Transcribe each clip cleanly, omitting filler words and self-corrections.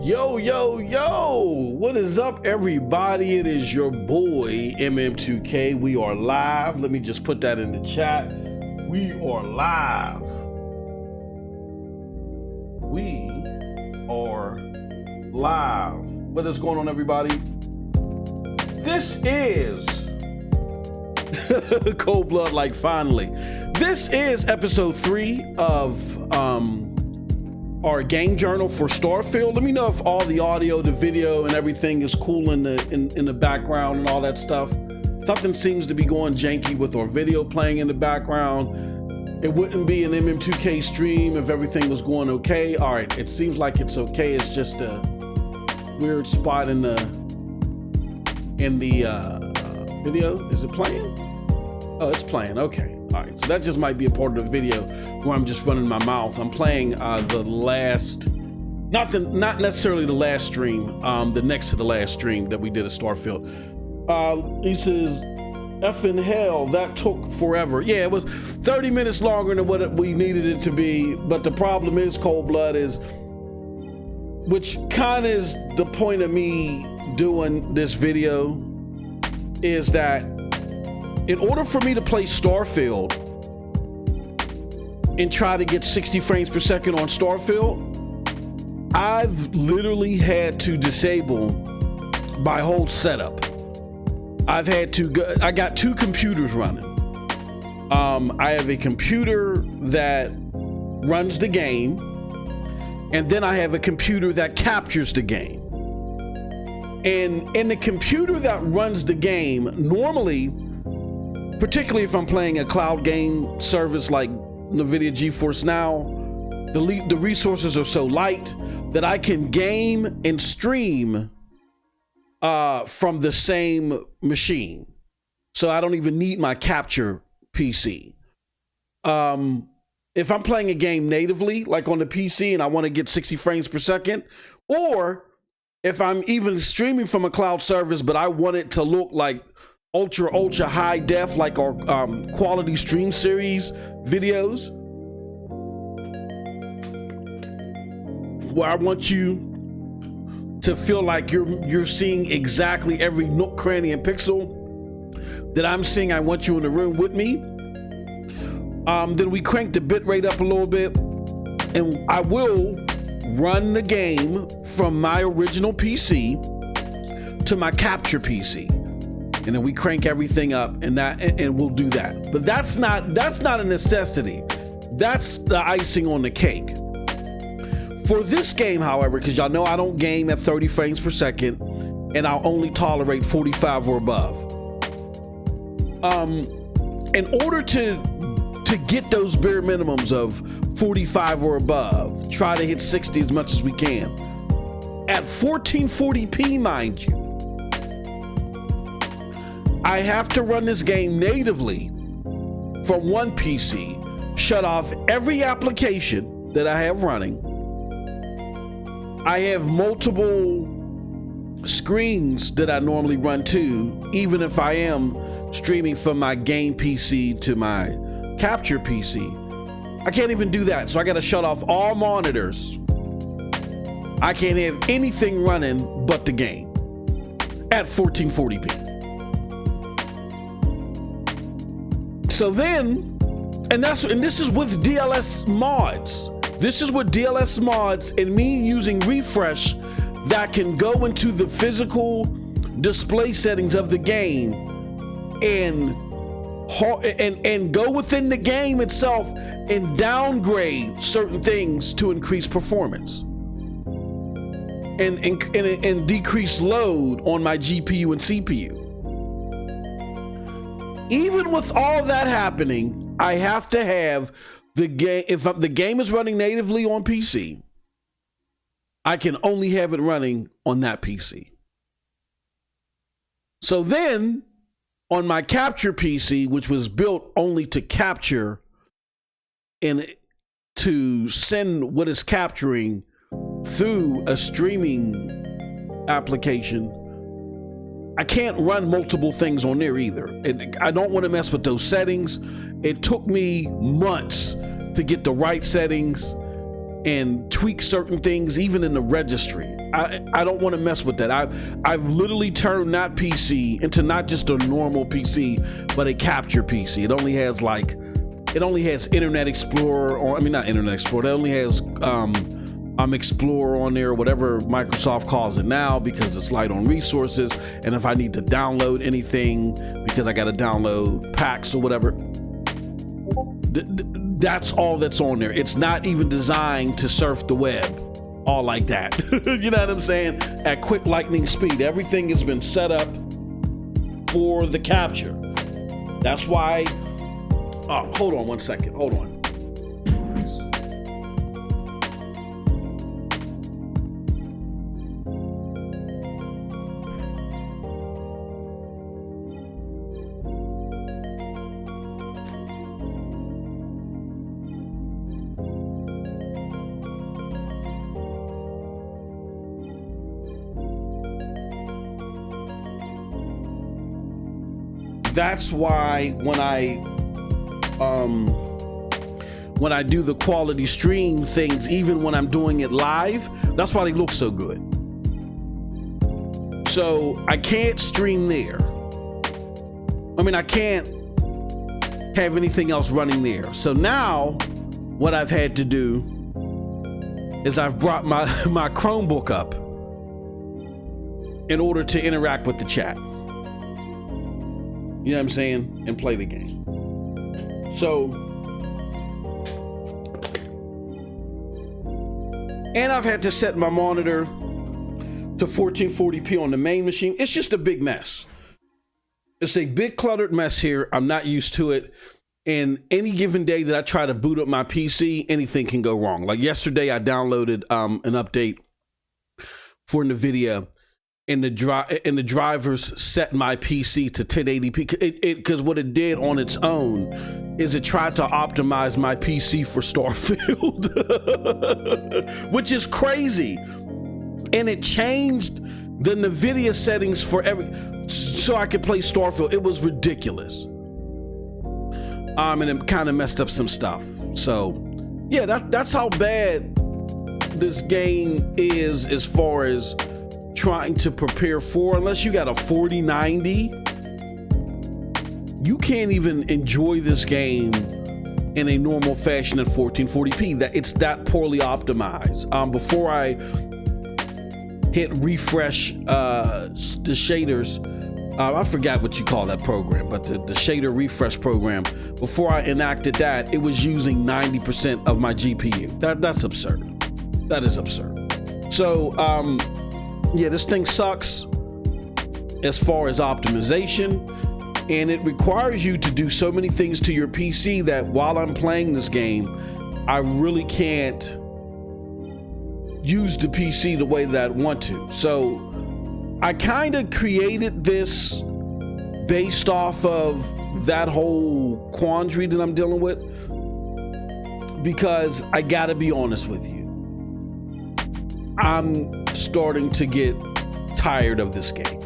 Yo, yo, yo, what is up, everybody? It is your boy, MM2K. We are live. Let me just put that in the chat. We are live. We are live. What is going on, everybody? This is Cold Blood, like finally. This is episode 3 of our game journal for Starfield. Let me know if all the audio, the video, and everything is cool in the background and all that stuff. Something seems to be going janky with our video playing in the background. It wouldn't be an MM2K stream if everything was going okay. All right, it seems like it's okay. It's just a weird spot in the video. Is it playing? Oh, it's playing. Okay. All right, so that just might be a part of the video where I'm just running my mouth. I'm playing the last, not necessarily the last stream, the next to the last stream that we did at Starfield. He says, effing hell, that took forever. Yeah, it was 30 minutes longer than what we needed it to be. But the problem is, Cold Blood, is, which kind of is the point of me doing this video, is that in order for me to play Starfield and try to get 60 frames per second on Starfield, I've literally had to disable my whole setup. I've had to go, I got 2 computers running. I have a computer that runs the game, and then I have a computer that captures the game. And in the computer that runs the game, normally, particularly if I'm playing a cloud game service like NVIDIA GeForce Now, the resources are so light that I can game and stream from the same machine. So I don't even need my capture PC. If I'm playing a game natively, like on the PC, and I want to get 60 frames per second, or if I'm even streaming from a cloud service, but I want it to look like ultra high def, like our quality stream series videos, where I want you to feel like you're seeing exactly every nook, cranny, and pixel that I'm seeing. I want you in the room with me. Then we crank the bit rate up a little bit, and I will run the game from my original PC to my capture PC. And then we crank everything up, and we'll do that. But that's not a necessity. That's the icing on the cake. For this game, however, because y'all know I don't game at 30 frames per second, and I'll only tolerate 45 or above. In order to get those bare minimums of 45 or above, try to hit 60 as much as we can. At 1440p, mind you, I have to run this game natively from one PC, shut off every application that I have running. I have multiple screens that I normally run to, even if I am streaming from my game PC to my capture PC. I can't even do that, so I gotta shut off all monitors. I can't have anything running but the game at 1440p. So then, and this is with DLS mods. This is with DLS mods and me using refresh that can go into the physical display settings of the game and go within the game itself and downgrade certain things to increase performance and decrease load on my GPU and CPU. Even with all that happening, I have to have the game. If the game is running natively on PC, I can only have it running on that PC. So then, on my capture PC, which was built only to capture and to send what is capturing through a streaming application, I can't run multiple things on there either. I don't want to mess with those settings. It took me months to get the right settings and tweak certain things even in the registry. I don't want to mess with that. I've literally turned that PC into not just a normal PC, but a capture PC. It only has Internet Explorer, or I mean not Internet Explorer. It only has Explorer on there, whatever Microsoft calls it now, because it's light on resources. And if I need to download anything because I got to download packs or whatever, that's all that's on there. It's not even designed to surf the web all like that. You know what I'm saying? At quick lightning speed. Everything has been set up for the capture. That's why. Oh, hold on one second. Hold on. That's why when I do the quality stream things, even when I'm doing it live, that's why they look so good. So I can't stream there. I mean, I can't have anything else running there. So now what I've had to do is I've brought my Chromebook up in order to interact with the chat. You know what I'm saying? And play the game. So, and I've had to set my monitor to 1440p on the main machine. It's just a big mess. It's a big cluttered mess here. I'm not used to it. And any given day that I try to boot up my PC, anything can go wrong. Like yesterday, I downloaded an update for NVIDIA. And the drivers set my PC to 1080p because what it did on its own is it tried to optimize my PC for Starfield, which is crazy. And it changed the NVIDIA settings for so I could play Starfield. It was ridiculous. And it kind of messed up some stuff. So yeah, that's how bad this game is as far as trying to prepare for. Unless you got a 4090, you can't even enjoy this game in a normal fashion at 1440p. That it's that poorly optimized. Before I hit refresh the shaders, I forgot what you call that program, but the shader refresh program, before I enacted that, it was using 90% of my GPU. That's absurd. That is absurd. So yeah, this thing sucks as far as optimization, and it requires you to do so many things to your PC that while I'm playing this game, I really can't use the PC the way that I want to. So I kind of created this based off of that whole quandary that I'm dealing with, because I gotta be honest with you. I'm starting to get tired of this game.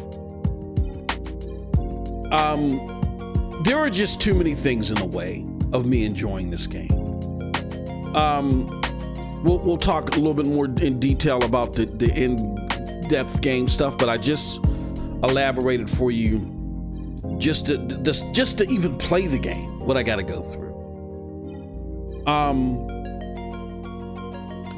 There are just too many things in the way of me enjoying this game. We'll talk a little bit more in detail about the in-depth game stuff, but I just elaborated for you just to even play the game, what I got to go through.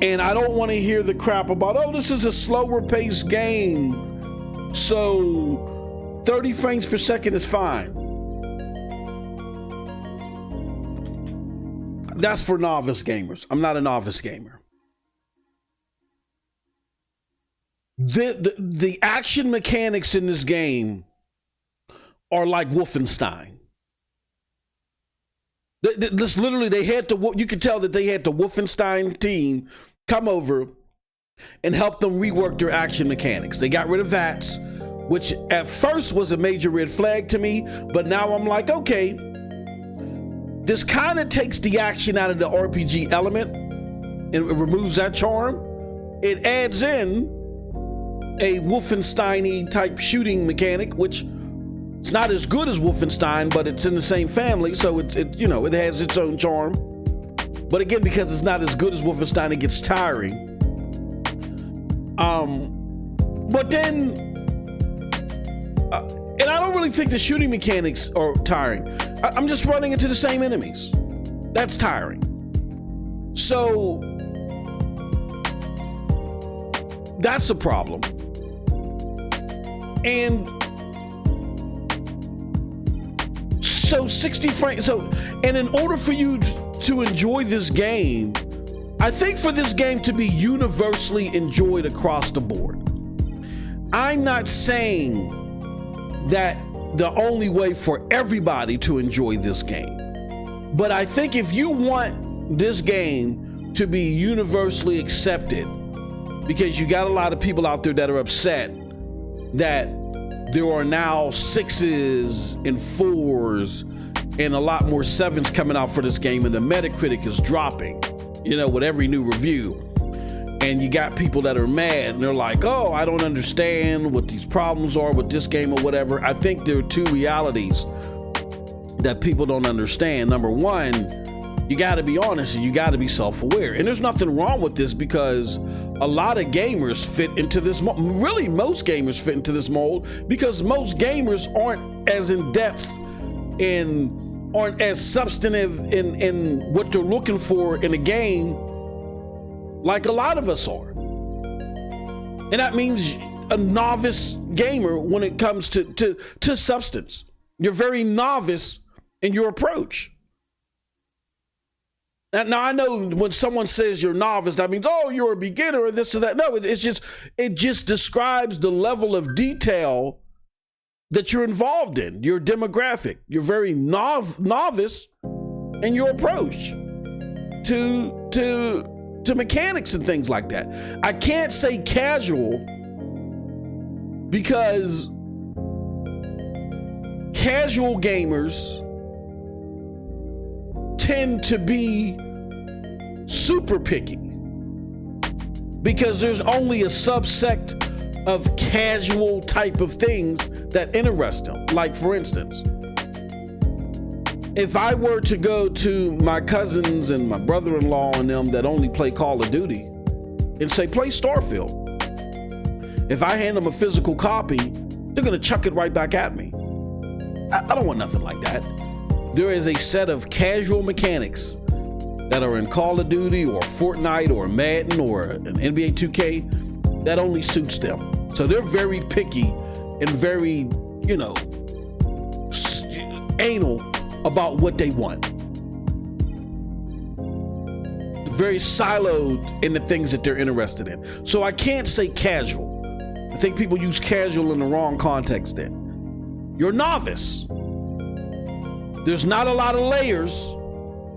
And I don't want to hear the crap about, oh, this is a slower paced game, so 30 frames per second is fine. That's for novice gamers. I'm not a novice gamer. The action mechanics in this game are like Wolfenstein. This literally, they had to, you could tell that they had the Wolfenstein team come over and help them rework their action mechanics. They got rid of VATS, which at first was a major red flag to me, but now I'm like, okay, this kind of takes the action out of the RPG element and it removes that charm. It adds in a Wolfenstein-y type shooting mechanic, which it's not as good as Wolfenstein, but it's in the same family, so it has its own charm. But again, because it's not as good as Wolfenstein, it gets tiring. But then, and I don't really think the shooting mechanics are tiring. I'm just running into the same enemies. That's tiring. So that's a problem. And so 60 frames. And in order for you to enjoy this game, I think for this game to be universally enjoyed across the board, I'm not saying that the only way for everybody to enjoy this game, but I think if you want this game to be universally accepted, because you got a lot of people out there that are upset that there are now 6s and 4s and a lot more 7s coming out for this game, and the Metacritic is dropping, with every new review. And you got people that are mad and they're like, oh, I don't understand what these problems are with this game or whatever. I think there are two realities that people don't understand. Number one, you got to be honest and you got to be self-aware. And there's nothing wrong with this, because a lot of gamers fit into this mold. Really, most gamers fit into this mold, because most gamers aren't as in depth and aren't as substantive in what they're looking for in a game like a lot of us are. And that means a novice gamer when it comes to substance. You're very novice in your approach. Now I know when someone says you're novice, that means, oh, you're a beginner or this or that. No, it just describes the level of detail that you're involved in, your demographic. You're very novice in your approach to mechanics and things like that. I can't say casual, because casual gamers tend to be super picky, because there's only a subsect of casual type of things that interest them. Like, for instance, if I were to go to my cousins and my brother-in-law and them that only play Call of Duty and say, play Starfield, if I hand them a physical copy, they're going to chuck it right back at me. I don't want nothing like that. There is a set of casual mechanics that are in Call of Duty or Fortnite or Madden or an NBA 2K that only suits them. So they're very picky and very, anal about what they want. Very siloed in the things that they're interested in. So I can't say casual. I think people use casual in the wrong context then. You're novice. There's not a lot of layers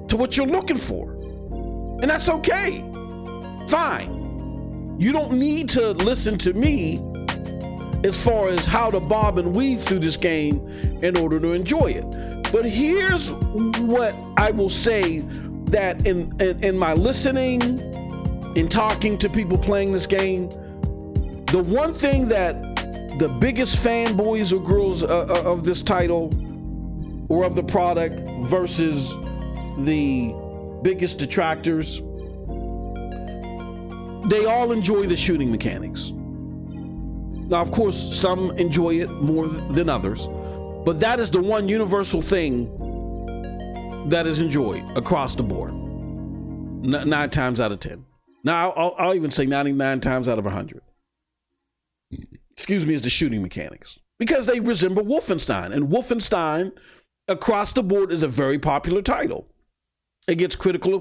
to what you're looking for. And that's okay. Fine. You don't need to listen to me as far as how to bob and weave through this game in order to enjoy it. But here's what I will say, that in my listening, in talking to people playing this game, the one thing that the biggest fanboys or girls of this title or of the product versus the biggest detractors, they all enjoy the shooting mechanics. Now, of course, some enjoy it more than others, but that is the one universal thing that is enjoyed across the board. 9 times out of 10. Now, I'll even say 99 times out of 100. Is the shooting mechanics. Because they resemble Wolfenstein. And Wolfenstein, across the board, is a very popular title. It gets critical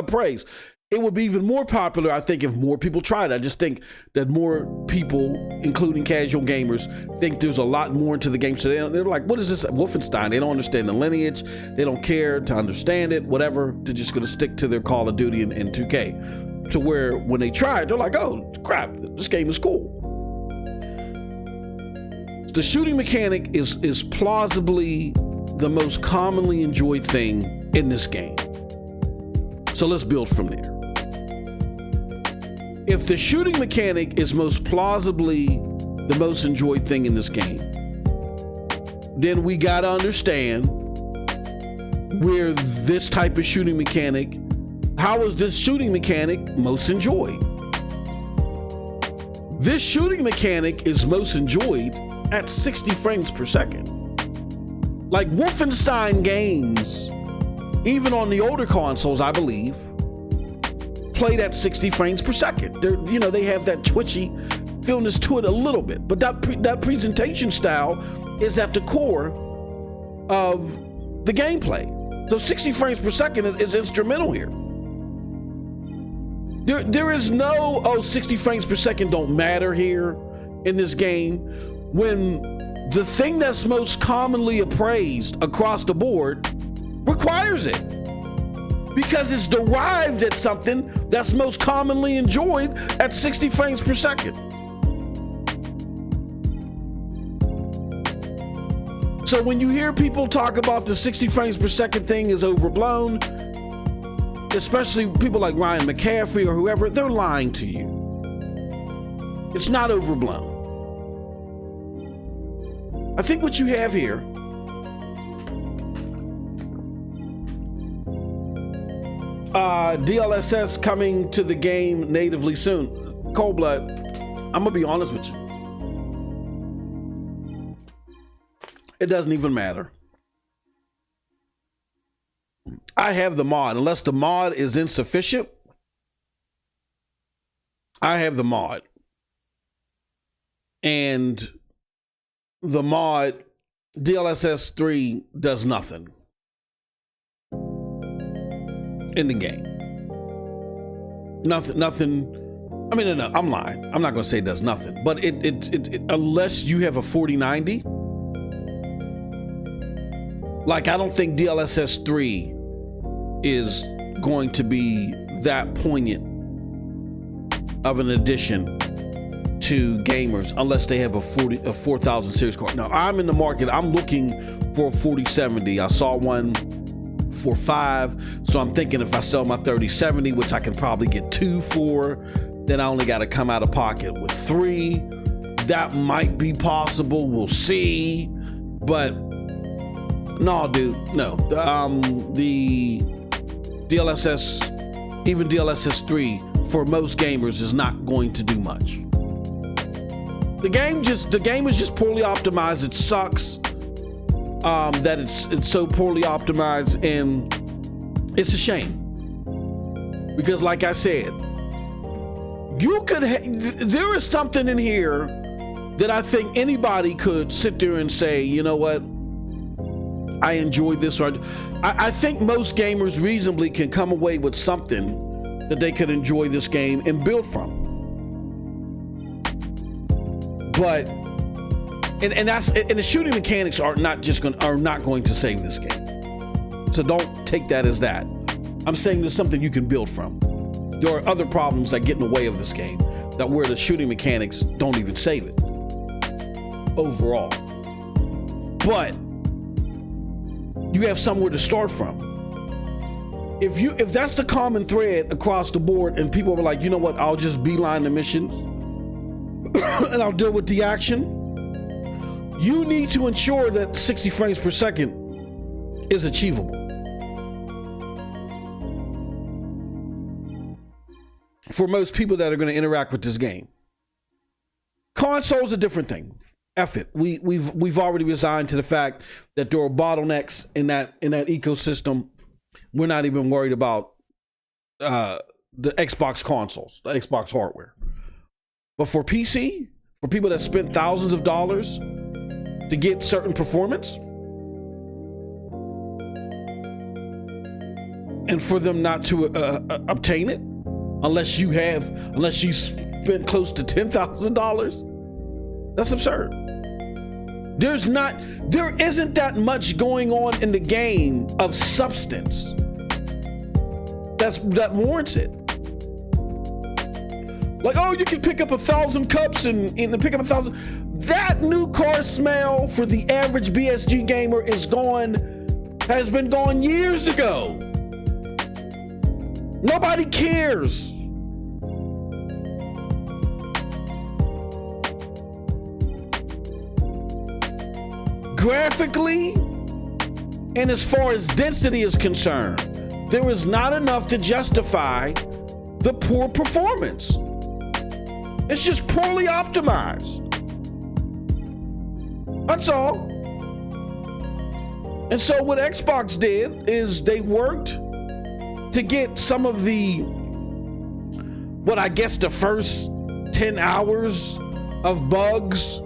praise. It would be even more popular, I think, if more people tried. I just think that more people, including casual gamers, think there's a lot more into the game. So they're like, what is this Wolfenstein? They don't understand the lineage. They don't care to understand it, whatever. They're just going to stick to their Call of Duty and 2K. To where when they try it, they're like, oh, crap, this game is cool. The shooting mechanic is plausibly the most commonly enjoyed thing in this game. So let's build from there. If the shooting mechanic is most plausibly the most enjoyed thing in this game, then we gotta understand where this type of shooting mechanic, how is this shooting mechanic most enjoyed? This shooting mechanic is most enjoyed at 60 frames per second. Like Wolfenstein games, even on the older consoles, I believe, played at 60 frames per second. They have that twitchy feelness to it a little bit, but that presentation style is at the core of the gameplay. So 60 frames per second is instrumental here. There is no 60 frames per second don't matter here in this game, when the thing that's most commonly appraised across the board requires it, because it's derived at something that's most commonly enjoyed at 60 frames per second. So when you hear people talk about the 60 frames per second thing is overblown, especially people like Ryan McCaffrey or whoever, they're lying to you. It's not overblown. I think what you have here DLSS coming to the game natively soon. Cold blood, I'm gonna be honest with you. It doesn't even matter. I have the mod. Unless the mod is insufficient, I have the mod. And the mod, DLSS 3, does nothing in the game. Nothing. I mean, no, I'm lying. I'm not going to say it does nothing. But it unless you have a 4090, like, I don't think DLSS 3 is going to be that poignant of an addition to gamers unless they have a 4000 series card. Now, I'm in the market. I'm looking for a 4070. I saw one for $5, so I'm thinking if I sell my 3070, which I can probably get 2 for, then I only got to come out of pocket with 3. That might be possible. We'll see. But no, dude, no. The DLSS, even DLSS 3, for most gamers is not going to do much. The game is just poorly optimized. It sucks that it's so poorly optimized, and it's a shame. Because like I said, there is something in here that I think anybody could sit there and say, you know what, I enjoyed this. Or I think most gamers reasonably can come away with something that they could enjoy this game and build from. But and the shooting mechanics are not going to save this game. So don't take that as that. I'm saying there's something you can build from. There are other problems that get in the way of this game, that where the shooting mechanics don't even save it overall. But you have somewhere to start from. If that's the common thread across the board, and people are like, you know what, I'll just beeline the mission and I'll deal with the action, you need to ensure that 60 frames per second is achievable. For most people that are going to interact with this game. Console's a different thing. F it. We've already resigned to the fact that there are bottlenecks in that ecosystem. We're not even worried about the Xbox consoles, the Xbox hardware. But for PC, for people that spent thousands of dollars to get certain performance, and for them not to obtain it, unless you spent close to $10,000, that's absurd. There isn't that much going on in the game of substance that warrants it. Like, oh, you can pick up 1,000 cups and pick up 1,000. That new car smell for the average BSG gamer has been gone years ago. Nobody cares. Graphically, And as far as density is concerned, there was not enough to justify the poor performance. It's just poorly optimized. That's all. And so what Xbox did is they worked to get some of the, what I guess the first 10 hours of bugs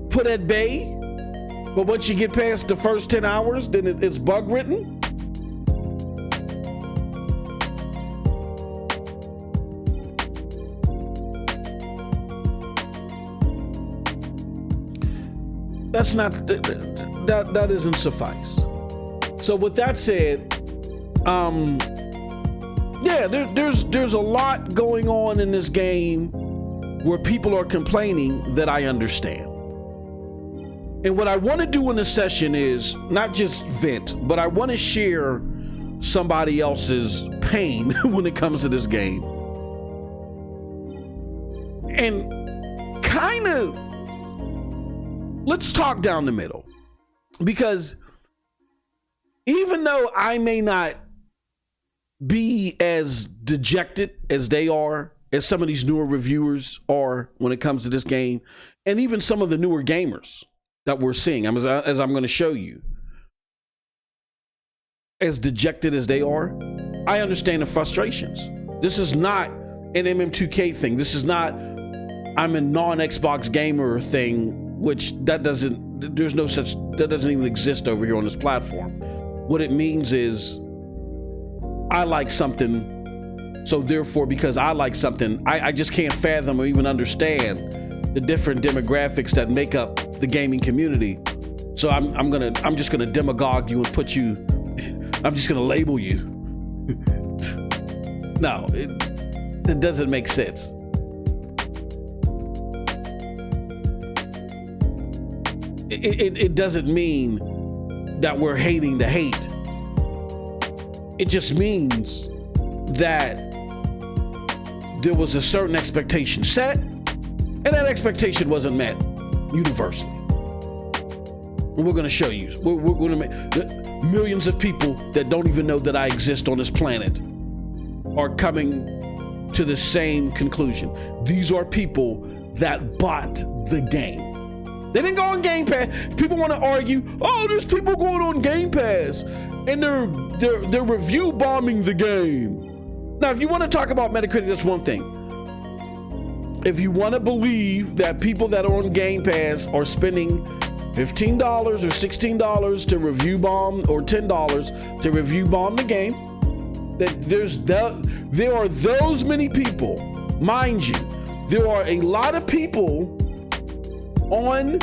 put at bay. But once you get past the first 10 hours, then it's bug ridden. That's not, that doesn't suffice. So with that said, yeah, there's a lot going on in this game where people are complaining that I understand. And what I want to do in this session is not just vent, but I want to share somebody else's pain when it comes to this game. And kind of, let's talk down the middle. Because even though I may not be as dejected as they are, as some of these newer reviewers are when it comes to this game, and even some of the newer gamers that we're seeing, as I'm going to show you, as dejected as they are, I understand the frustrations. This is not an MM2K thing. This is not I'm a non-Xbox gamer thing, which that doesn't even exist over here on this platform. What it means is I like something, so therefore because I like something, I just can't fathom or even understand the different demographics that make up the gaming community. So I'm just gonna demagogue you and put you, I'm just gonna label you. No, it doesn't make sense. It doesn't mean that we're hating the hate. It just means that there was a certain expectation set, and that expectation wasn't met universally. And we're going to show you. We're going to make millions of people that don't even know that I exist on this planet are coming to the same conclusion. These are people that bought the game. They didn't go on Game Pass. People want to argue, oh, there's people going on Game Pass and they're review bombing the game. Now, if you want to talk about Metacritic, that's one thing. If you want to believe that people that are on Game Pass are spending $15 or $16 to review bomb, or $10 to review bomb the game, that there are those many people. Mind you, there are a lot of people on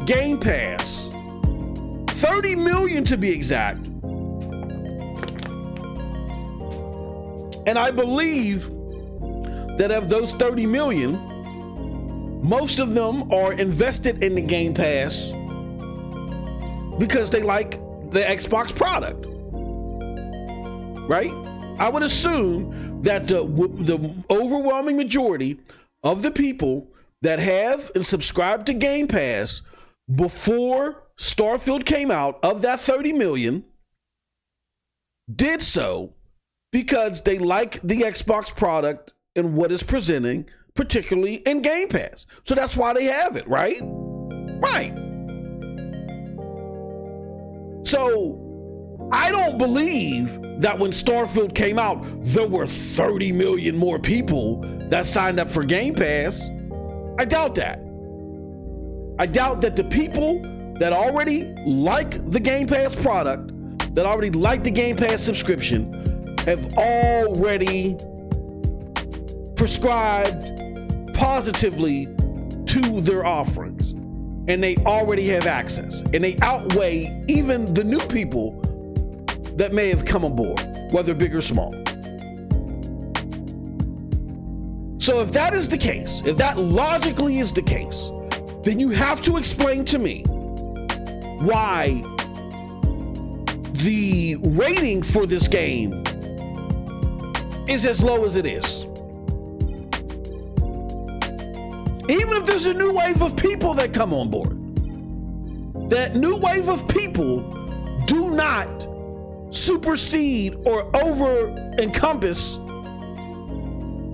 Game Pass, 30 million to be exact. And I believe that of those 30 million, most of them are invested in the Game Pass because they like the Xbox product, right? I would assume that the overwhelming majority of the people that have and subscribed to Game Pass before Starfield came out, of that 30 million, did so because they like the Xbox product and what it's presenting, particularly in Game Pass. So that's why they have it, right? Right. So I don't believe that when Starfield came out, there were 30 million more people that signed up for Game Pass. I doubt that. I doubt that the people that already like the Game Pass product, that already like the Game Pass subscription, have already prescribed positively to their offerings. And they already have access. And they outweigh even the new people that may have come aboard, whether big or small. So if that is the case, if that logically is the case, then you have to explain to me why the rating for this game is as low as it is. Even if there's a new wave of people that come on board, that new wave of people do not supersede or over encompass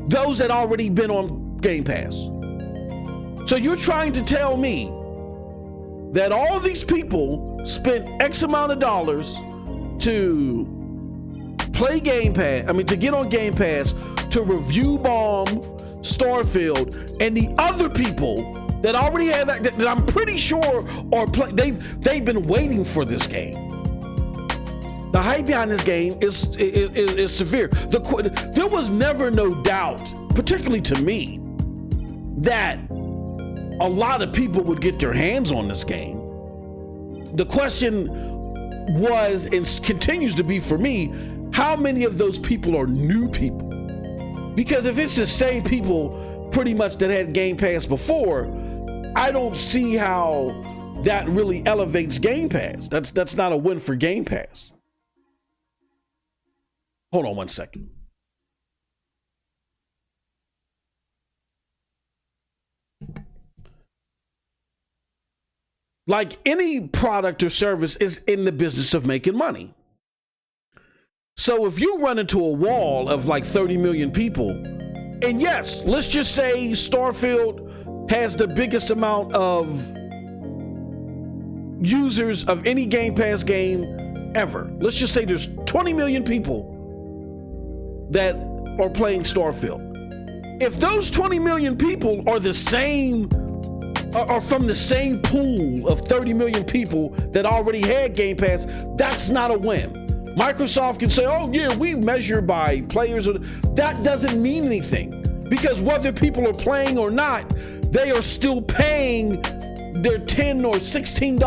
those that already been on Game Pass. So you're trying to tell me that all these people spent X amount of dollars to play Game Pass, to get on Game Pass, to review bomb Starfield, and the other people that already have that I'm pretty sure are they've been waiting for this game. The hype behind this game is severe. There was never no doubt, particularly to me, that a lot of people would get their hands on this game. The question was, and continues to be for me, how many of those people are new people? Because if it's the same people pretty much that had Game Pass before, I don't see how that really elevates Game Pass. That's not a win for Game Pass. Hold on one second. Like any product or service is in the business of making money. So if you run into a wall of like 30 million people, and yes, let's just say Starfield has the biggest amount of users of any Game Pass game ever. Let's just say there's 20 million people that are playing Starfield. If those 20 million people are from the same pool of 30 million people that already had Game Pass, that's not a win. Microsoft can say, oh yeah, we measure by players. That doesn't mean anything, because whether people are playing or not, they are still paying their $10 or $16.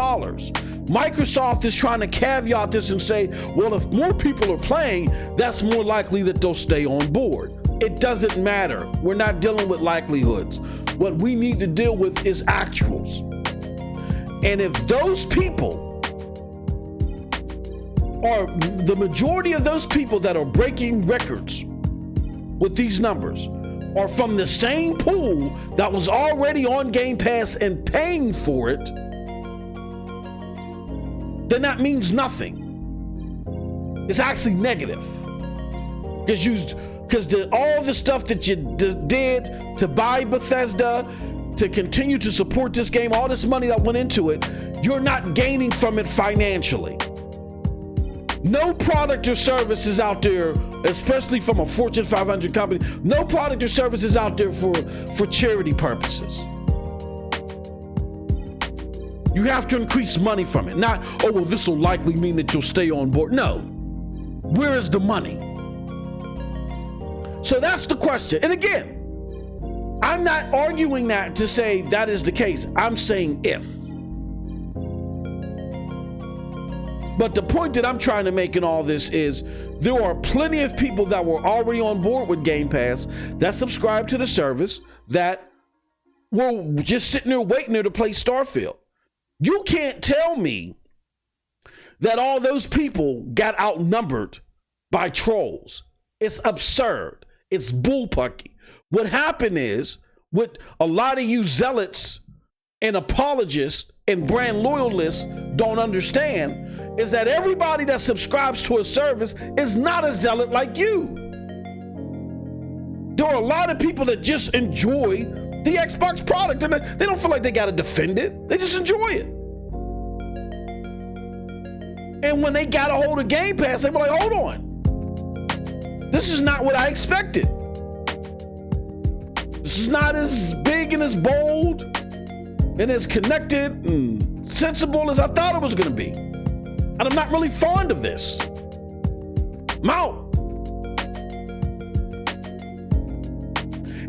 Microsoft is trying to caveat this and say, well, if more people are playing, that's more likely that they'll stay on board. It doesn't matter. We're not dealing with likelihoods. What we need to deal with is actuals. And if those people are the majority of those people that are breaking records with these numbers are from the same pool that was already on Game Pass and paying for it, then that means nothing. It's actually negative. Because all the stuff that you did to buy Bethesda, to continue to support this game, all this money that went into it, you're not gaining from it financially. No product or service is out there, especially from a Fortune 500 company, no product or service is out there for charity purposes. You have to increase money from it. Not, oh, well, this will likely mean that you'll stay on board. No. Where is the money? So that's the question. And again, I'm not arguing that to say that is the case. I'm saying if. But the point that I'm trying to make in all this is there are plenty of people that were already on board with Game Pass that subscribed to the service that were just sitting there waiting there to play Starfield. You can't tell me that all those people got outnumbered by trolls. It's absurd. It's bullpucky. What happened is, what a lot of you zealots and apologists and brand loyalists don't understand is that everybody that subscribes to a service is not a zealot like you. There are a lot of people that just enjoy the Xbox product and they don't feel like they got to defend it. They just enjoy it. And when they got a hold of Game Pass, they were like, hold on. This is not what I expected. This is not as big and as bold and as connected and sensible as I thought it was going to be. And I'm not really fond of this. I'm out.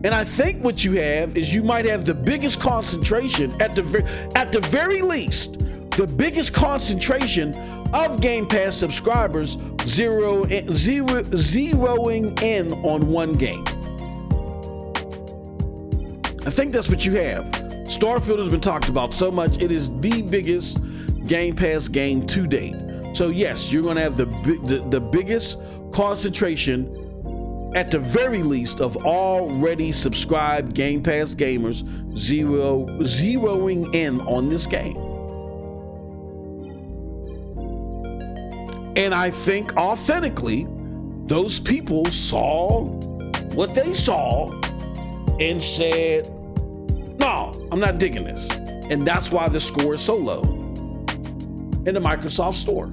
And I think what you have is you might have the biggest concentration, at the very least, the biggest concentration of Game Pass subscribers zeroing in on one game. I think that's what you have. Starfield has been talked about so much. It is the biggest Game Pass game to date. So yes, you're going to have the biggest concentration, at the very least, of already subscribed Game Pass gamers zeroing in on this game. And I think authentically, those people saw what they saw and said, no, I'm not digging this. And that's why the score is so low in the Microsoft store.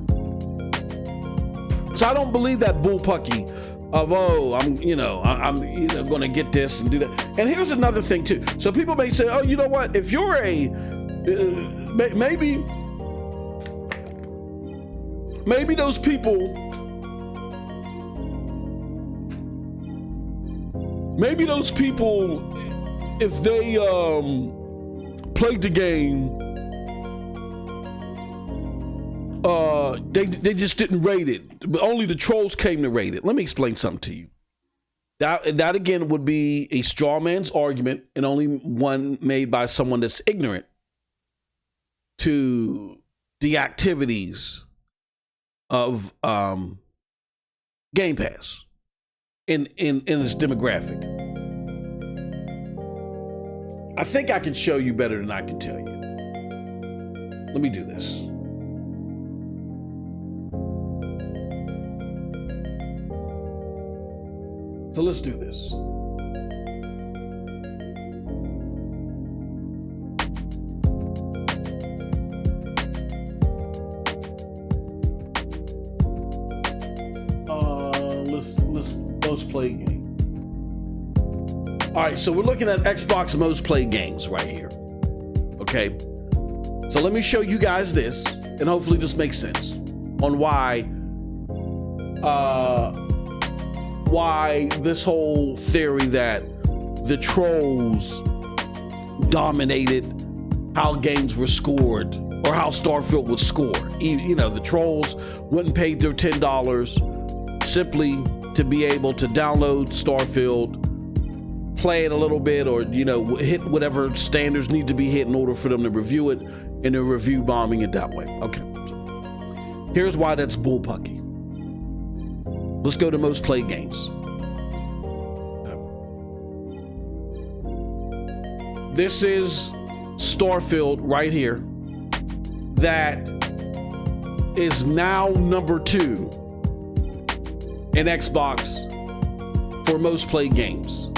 So I don't believe that bullpucky of, oh, I'm going to get this and do that. And here's another thing too. So people may say, oh, you know what? If you're maybe those people, if they played the game, they just didn't rate it, but only the trolls came to rate it. Let me explain something to you. That again would be a straw man's argument, and only one made by someone that's ignorant to the activities of Game Pass in its demographic. I think I can show you better than I can tell you. Let me do this. So let's do this. Let's most played game. All right, so we're looking at Xbox most played games right here. Okay, so let me show you guys this, and hopefully this makes sense on why this whole theory that the trolls dominated how games were scored or how Starfield would score. You know, the trolls wouldn't pay their $10 simply to be able to download Starfield, play it a little bit, or, you know, hit whatever standards need to be hit in order for them to review it, and they're review bombing it that way. Okay, so here's why that's bullpucky. Let's go to most played games. This is Starfield right here. That is now number 2 in Xbox for most played games.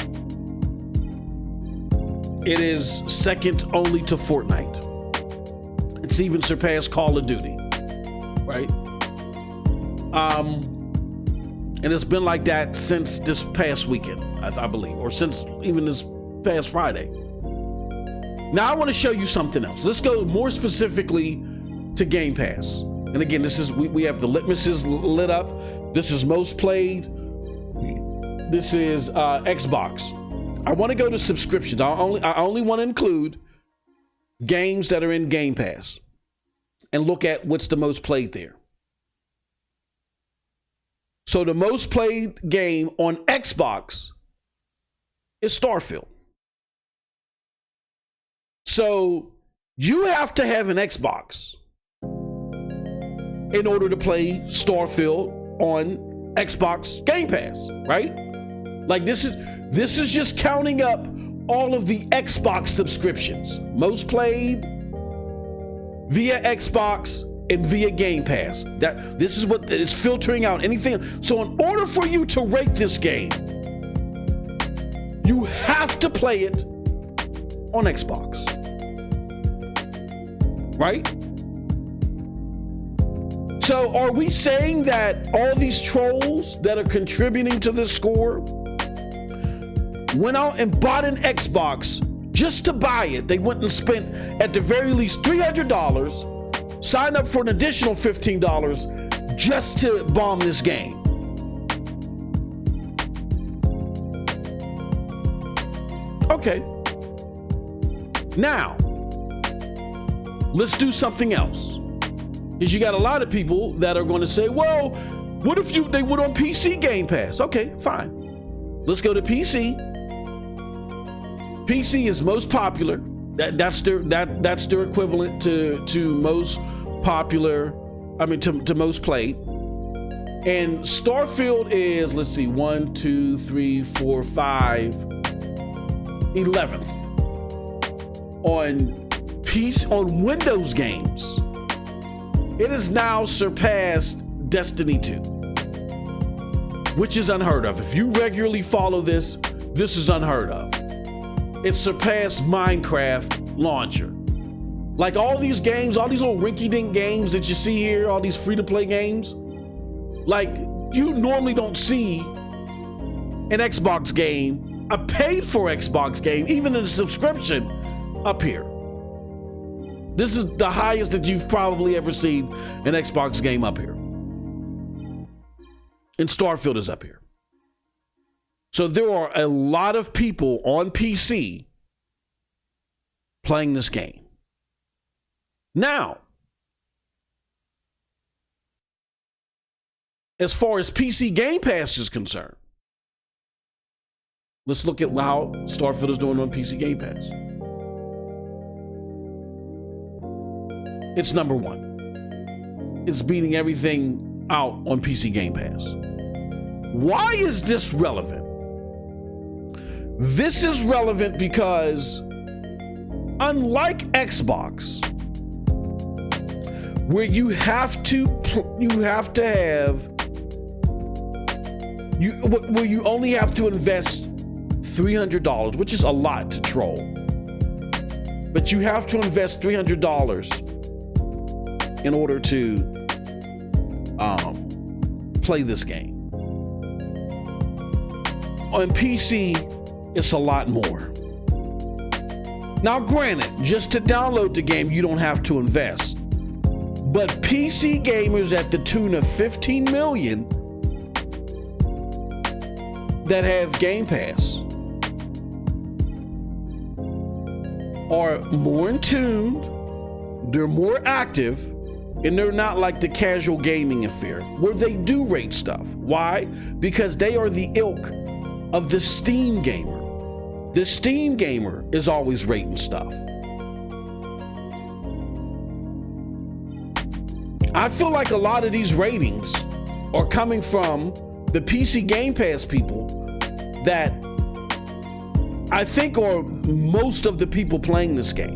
It is second only to Fortnite. It's even surpassed Call of Duty, right? And it's been like that since this past weekend, I believe, or since even this past Friday. Now I want to show you something else. Let's go more specifically to Game Pass. And again, this is we have the litmuses lit up. This is most played. This is Xbox. I want to go to subscriptions. I only want to include games that are in Game Pass and look at what's the most played there. So the most played game on Xbox is Starfield. So you have to have an Xbox in order to play Starfield on Xbox Game Pass, right? Like this is just counting up all of the Xbox subscriptions, most played via Xbox and via Game Pass. This is what it's filtering out anything. So in order for you to rate this game, you have to play it on Xbox, right? So are we saying that all these trolls that are contributing to this score went out and bought an Xbox just to buy it? They went and spent at the very least $300, signed up for an additional $15 just to bomb this game. Okay. Now, let's do something else. Because you got a lot of people that are going to say, well, what if they went on PC Game Pass? Okay, fine. Let's go to PC. PC is most popular. That's their equivalent to most popular. I mean, to most played. And Starfield is, let's see, 1, 2, 3, 4, 5, 11th on Windows games. It has now surpassed Destiny 2, which is unheard of. If you regularly follow this, this is unheard of. It surpassed Minecraft launcher. Like all these games, all these little rinky-dink games that you see here, all these free-to-play games, like you normally don't see an Xbox game, a paid-for Xbox game, even in a subscription, up here. This is the highest that you've probably ever seen an Xbox game up here. And Starfield is up here. So there are a lot of people on PC playing this game. Now, as far as PC Gamepass is concerned, let's look at how Starfield is doing on PC Gamepass. It's number one. It's beating everything out on PC Gamepass. Why is this relevant? This is relevant because unlike Xbox, where you only have to invest $300, which is a lot to troll, but you have to invest $300 in order to play this game. On PC, it's a lot more. Now, granted, just to download the game, you don't have to invest. But PC gamers at the tune of 15 million that have Game Pass are more in tune, they're more active, and they're not like the casual gaming affair where they do rate stuff. Why? Because they are the ilk of the Steam gamer. The Steam gamer is always rating stuff. I feel like a lot of these ratings are coming from the PC Game Pass people that I think are most of the people playing this game.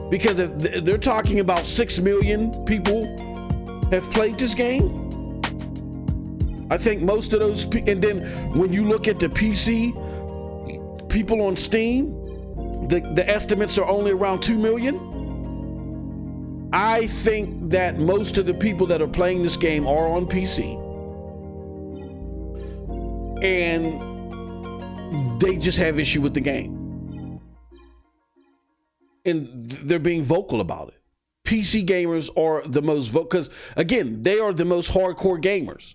Because if they're talking about 6 million people have played this game, I think most of those, and then when you look at the PC people on Steam, the estimates are only around 2 million. I think that most of the people that are playing this game are on PC. And they just have issue with the game. And they're being vocal about it. PC gamers are the most vocal, because again, they are the most hardcore gamers.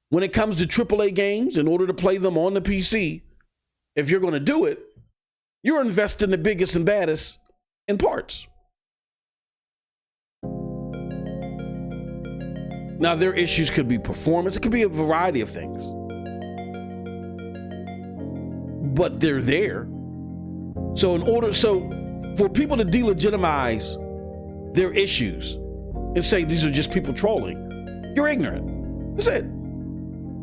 When it comes to AAA games, in order to play them on the PC, if you're going to do it, you're investing the biggest and baddest in parts. Now, their issues could be performance. It could be a variety of things. But they're there. So for people to delegitimize their issues and say these are just people trolling, you're ignorant. That's it.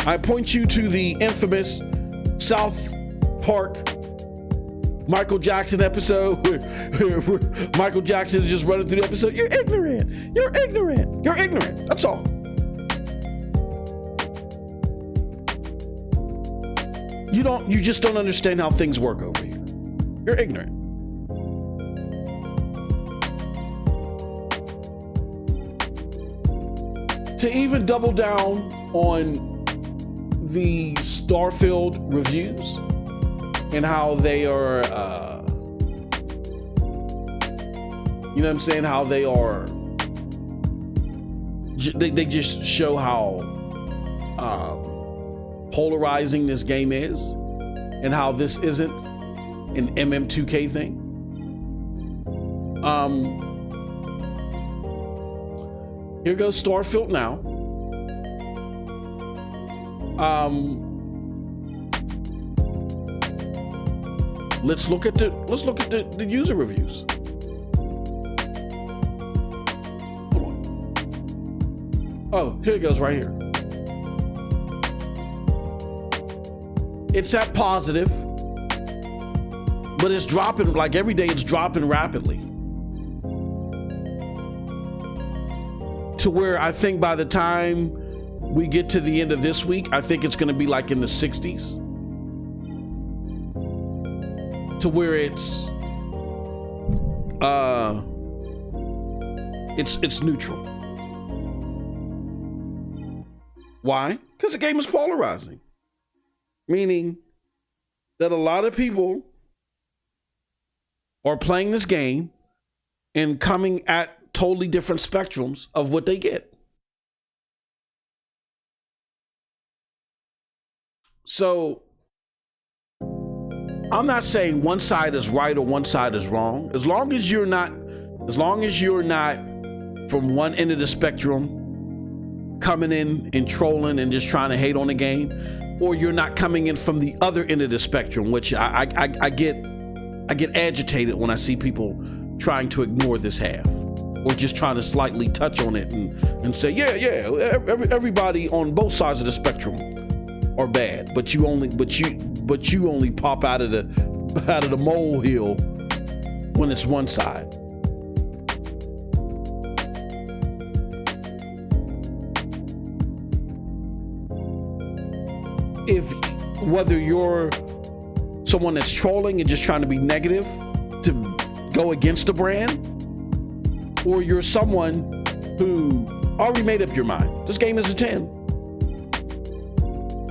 I point you to the infamous South Park Michael Jackson episode where Michael Jackson is just running through the episode. You're ignorant. You're ignorant. You're ignorant. That's all. You just don't understand how things work over here. You're ignorant. To even double down on the Starfield reviews and how they are, you know what I'm saying? How they are, they just show how polarizing this game is and how this isn't an MM2K thing. Here goes Starfield now. Let's look at the user reviews. Hold on. Oh, here it goes right here. It's at positive, but it's dropping like every day. It's dropping rapidly to where I think by the time we get to the end of this week, I think it's going to be like in the 60s, to where it's neutral. Why? Because the game is polarizing, meaning that a lot of people are playing this game and coming at totally different spectrums of what they get. So I'm not saying one side is right or one side is wrong. As long as you're not from one end of the spectrum coming in and trolling and just trying to hate on the game, or you're not coming in from the other end of the spectrum, which I get agitated when I see people trying to ignore this half, or just trying to slightly touch on it and say, everybody on both sides of the spectrum are bad, but you only pop out of the molehill when it's one side. If whether you're someone that's trolling and just trying to be negative to go against the brand, or you're someone who already made up your mind, this game is a 10.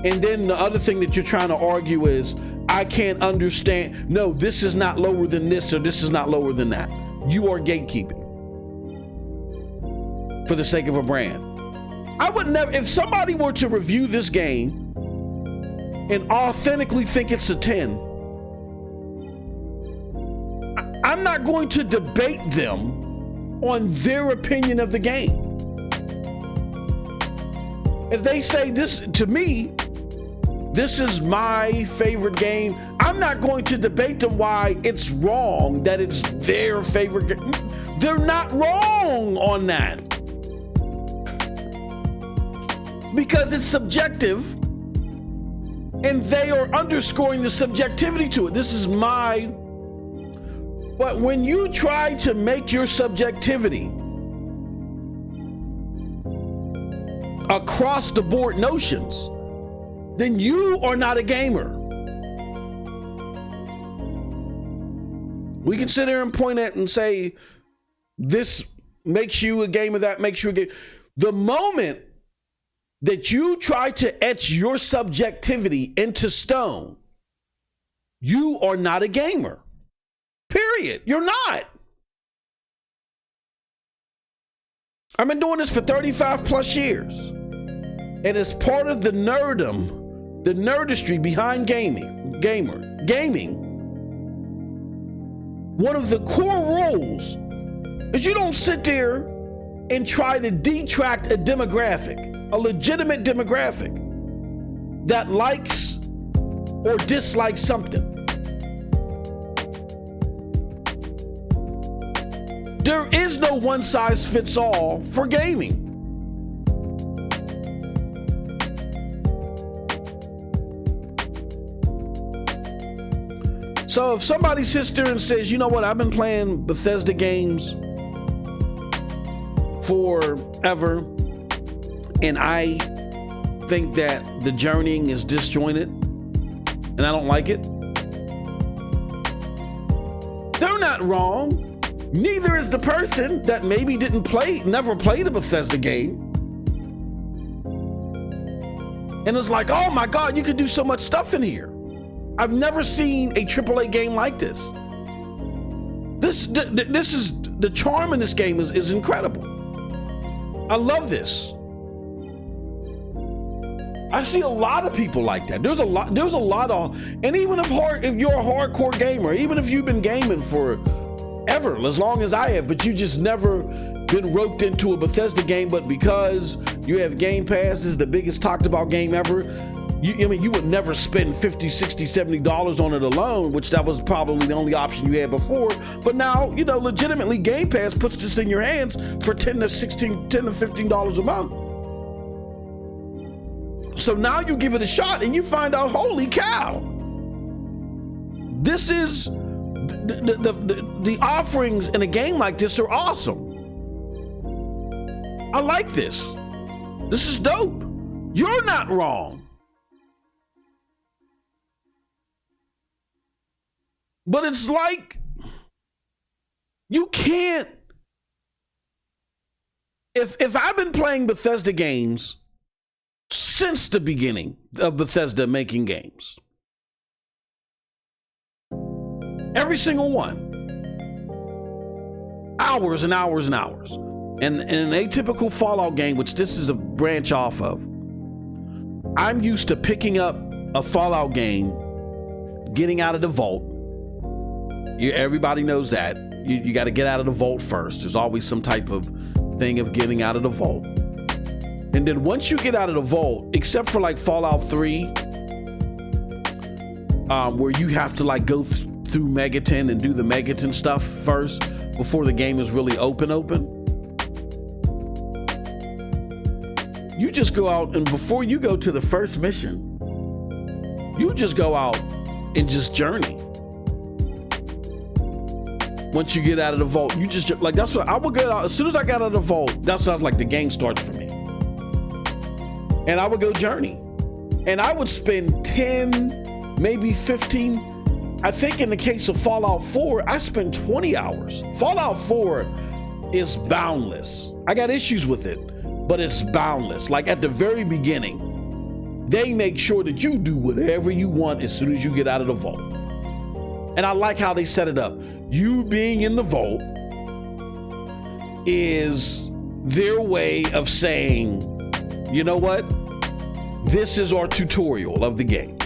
And then the other thing that you're trying to argue is, I can't understand. No, this is not lower than this, or this is not lower than that. You are gatekeeping for the sake of a brand. I would never, if somebody were to review this game and authentically think it's a 10, I'm not going to debate them on their opinion of the game. If they say this to me, this is my favorite game, I'm not going to debate them why it's wrong that it's their favorite game. They're not wrong on that, because it's subjective and they are underscoring the subjectivity to it. This is my. But when you try to make your subjectivity across the board notions, then you are not a gamer. We can sit there and point at and say, this makes you a gamer, that makes you a gamer. The moment that you try to etch your subjectivity into stone, you are not a gamer. Period. You're not. I've been doing this for 35 plus years. And it's part of the nerdum, the nerdistry behind gaming. One of the core rules is you don't sit there and try to detract a demographic, a legitimate demographic that likes or dislikes something. There is no one size fits all for gaming. So if somebody sits there and says, you know what, I've been playing Bethesda games forever, and I think that the journeying is disjointed and I don't like it, they're not wrong. Neither is the person that maybe never played a Bethesda game and is like, oh my God, you could do so much stuff in here. I've never seen a AAA game like this. This is the charm in this game is incredible. I love this. I see a lot of people like that. There's a lot of, and even if you're a hardcore gamer, even if you've been gaming for ever, as long as I have, but you just never been roped into a Bethesda game, but because you have Gamepass, is the biggest talked about game ever, you would never spend $50, $60, $70 on it alone, which that was probably the only option you had before. But now, legitimately Gamepass puts this in your hands for $10 to $15 a month. So now you give it a shot and you find out, holy cow, this is the offerings in a game like this are awesome. I like this. This is dope. You're not wrong. But it's like, you can't. If I've been playing Bethesda games since the beginning of Bethesda making games, every single one, hours and hours and hours, and in an atypical Fallout game, which this is a branch off of, I'm used to picking up a Fallout game, getting out of the vault. Everybody knows that. You got to get out of the vault first. There's always some type of thing of getting out of the vault. And then once you get out of the vault, except for like Fallout 3, where you have to like go through Megaton and do the Megaton stuff first before the game is really open. You just go out, and before you go to the first mission, you just go out and just journey. Once you get out of the vault, you just like, that's what I would get out. As soon as I got out of the vault, that's what I was like, the game starts for me. And I would go journey. And I would spend 10, maybe 15. I think in the case of Fallout 4, I spent 20 hours. Fallout 4 is boundless. I got issues with it, but it's boundless. Like at the very beginning, they make sure that you do whatever you want as soon as you get out of the vault. And I like how they set it up. You being in the vault is their way of saying, you know what? This is our tutorial of the game.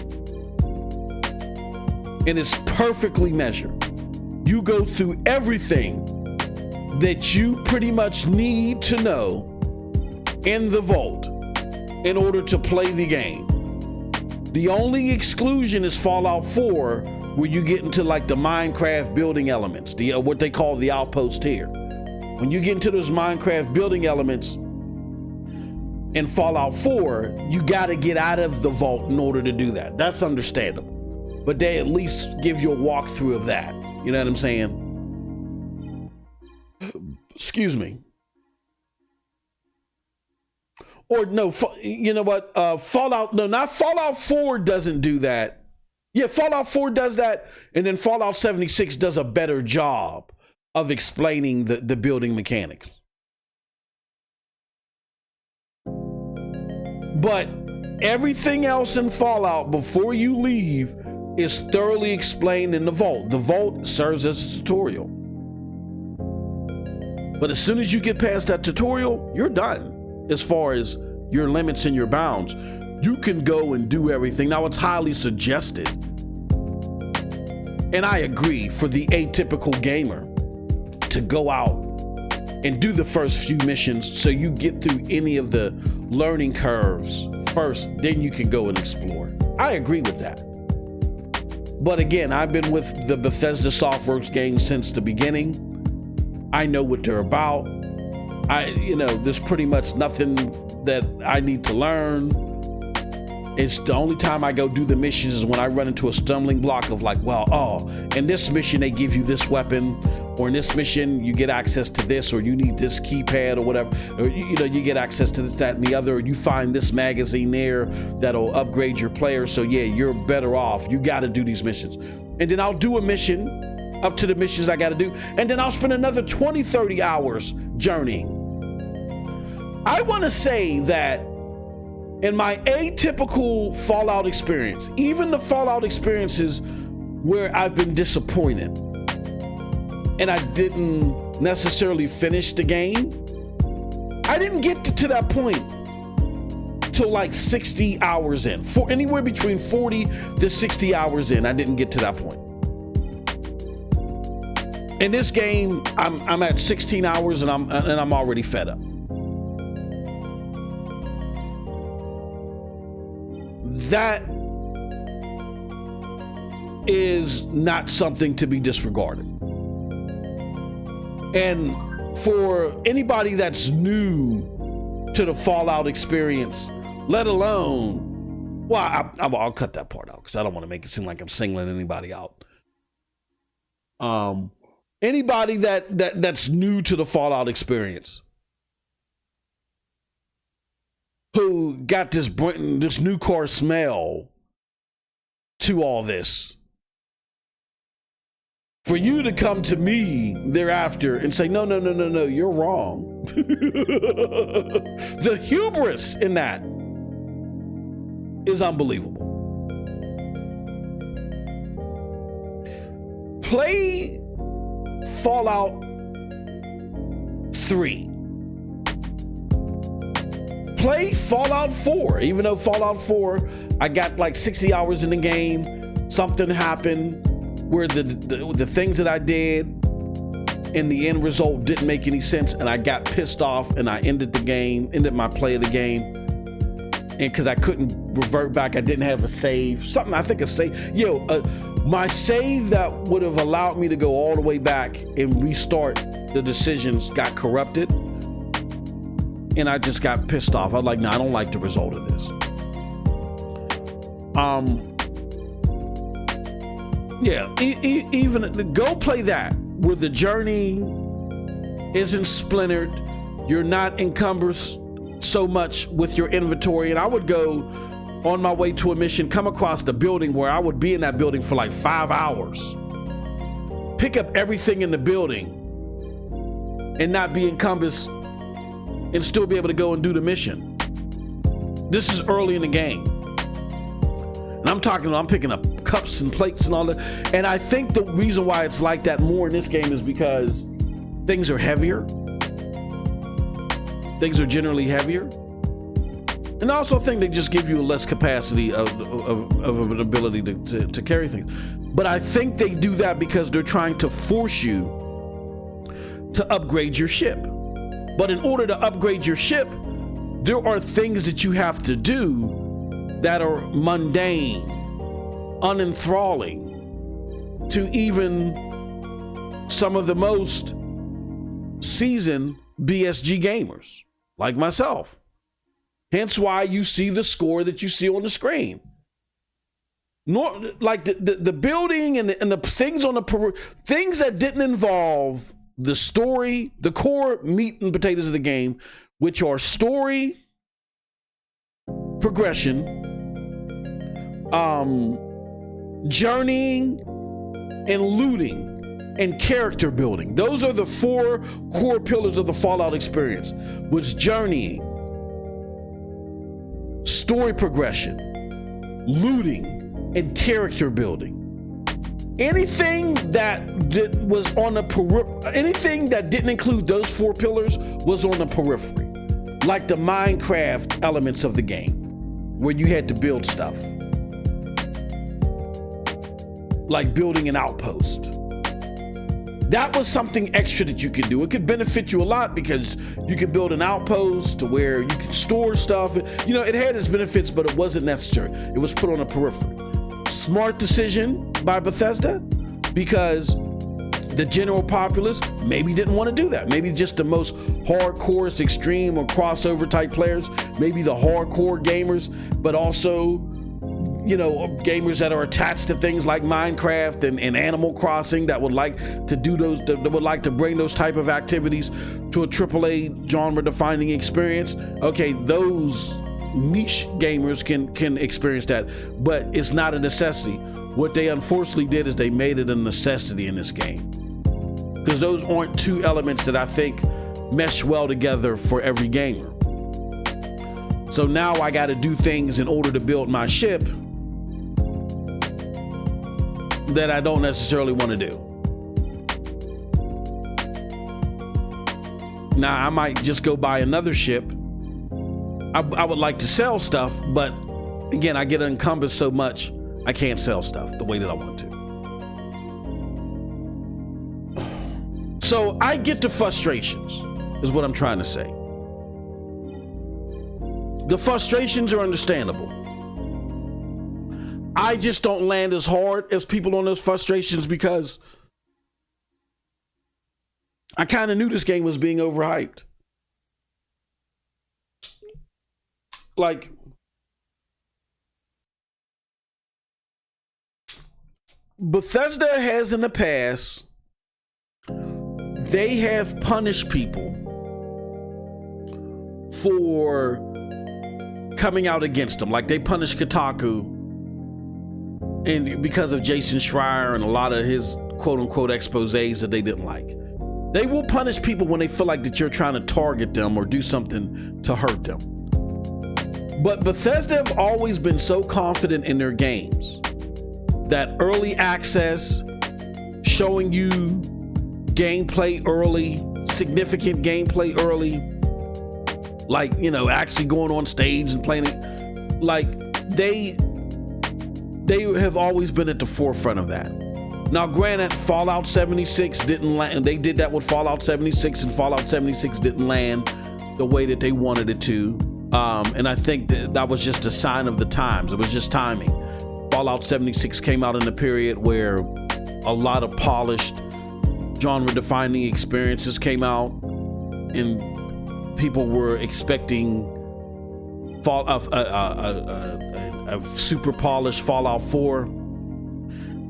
And it's perfectly measured. You go through everything that you pretty much need to know in the vault in order to play the game. The only exclusion is Fallout 4, where you get into like the Minecraft building elements, the what they call the outpost here. When you get into those Minecraft building elements in Fallout 4, you got to get out of the vault in order to do that. That's understandable. But they at least give you a walkthrough of that. You know what I'm saying? Excuse me. Or no, you know what? Fallout 4 doesn't do that. Yeah, Fallout 4 does that, and then Fallout 76 does a better job of explaining the building mechanics. But everything else in Fallout before you leave is thoroughly explained in the vault. The vault serves as a tutorial. But as soon as you get past that tutorial, you're done as far as your limits and your bounds. You can go and do everything. Now, it's highly suggested. And I agree, for the atypical gamer to go out and do the first few missions so you get through any of the learning curves first, then you can go and explore. I agree with that. But again, I've been with the Bethesda Softworks games since the beginning. I know what they're about. There's pretty much nothing that I need to learn. It's the only time I go do the missions is when I run into a stumbling block of like, in this mission they give you this weapon, or in this mission you get access to this, or you need this keypad or whatever, or you get access to this, that, and the other, or you find this magazine there that'll upgrade your player. So yeah, you're better off. You got to do these missions. And then I'll do a mission up to the missions I got to do, and then I'll spend another 20-30 hours journeying. I want to say that in my atypical Fallout experience, even the Fallout experiences where I've been disappointed and I didn't necessarily finish the game, I didn't get to that point till like 60 hours in. For anywhere between 40 to 60 hours in, I didn't get to that point. In this game, I'm at 16 hours and I'm already fed up. That is not something to be disregarded. And for anybody that's new to the Fallout experience, let alone, I'll cut that part out because I don't want to make it seem like I'm singling anybody out. Anybody that's new to the Fallout experience, who got this new car smell to all this. For you to come to me thereafter and say, no, you're wrong. The hubris in that is unbelievable. Play Fallout 3. Play Fallout 4. Even though Fallout 4, I got like 60 hours in the game, something happened where the things that I did in the end result didn't make any sense, and I got pissed off and I ended my play of the game. And because I couldn't revert back, I didn't have a save. My save that would have allowed me to go all the way back and restart the decisions got corrupted. And I just got pissed off. I was like, no, I don't like the result of this. Even go play that where the journey isn't splintered. You're not encumbered so much with your inventory. And I would go on my way to a mission, come across the building where I would be in that building for like 5 hours, pick up everything in the building and not be encumbered and still be able to go and do the mission. This is early in the game. And I'm picking up cups and plates and all that. And I think the reason why it's like that more in this game is because things are heavier. Things are generally heavier. And I also think they just give you a less capacity of an ability to carry things. But I think they do that because they're trying to force you to upgrade your ship. But in order to upgrade your ship, there are things that you have to do that are mundane, unenthralling to even some of the most seasoned BSG gamers like myself. Hence why you see the score that you see on the screen. Like the building and the things on the things that didn't involve the story, the core meat and potatoes of the game, which are story, progression, journeying, and looting, and character building. Those are the 4 core pillars of the Fallout experience, which journeying, story progression, looting, and character building. Anything that was on the anything that didn't include those 4 pillars was on the periphery, like the Minecraft elements of the game, where you had to build stuff, like building an outpost. That was something extra that you could do. It could benefit you a lot because you could build an outpost to where you could store stuff. You know, it had its benefits, but it wasn't necessary. It was put on the periphery. Smart decision by Bethesda, because the general populace maybe didn't want to do that. Maybe just the most hardcore, extreme, or crossover type players, maybe the hardcore gamers, but also, you know, gamers that are attached to things like Minecraft and Animal Crossing that would like to do those, that would like to bring those type of activities to a AAA genre defining experience. Okay, those niche gamers can experience that, but it's not a necessity. What they unfortunately did is they made it a necessity in this game, because those aren't 2 elements that I think mesh well together for every gamer. So now I got to do things in order to build my ship that I don't necessarily want to do. Now I might just go buy another ship. I would like to sell stuff, but again, I get encumbered so much, I can't sell stuff the way that I want to. So I get the frustrations, is what I'm trying to say. The frustrations are understandable. I just don't land as hard as people on those frustrations because I kind of knew this game was being overhyped. Like, Bethesda has in the past, they have punished people for coming out against them. Like they punished Kotaku and because of Jason Schreier and a lot of his quote unquote exposés that they didn't like. They will punish people when they feel like that you're trying to target them or do something to hurt them. But Bethesda have always been so confident in their games that early access, showing you gameplay early, significant gameplay early, like, you know, actually going on stage and playing it, like they have always been at the forefront of that. Now, granted, Fallout 76 didn't land. They did that with Fallout 76, and Fallout 76 didn't land the way that they wanted it to. And I think that was just a sign of the times. It was just timing. Fallout 76 came out in a period where a lot of polished, genre-defining experiences came out, and people were expecting a super polished Fallout 4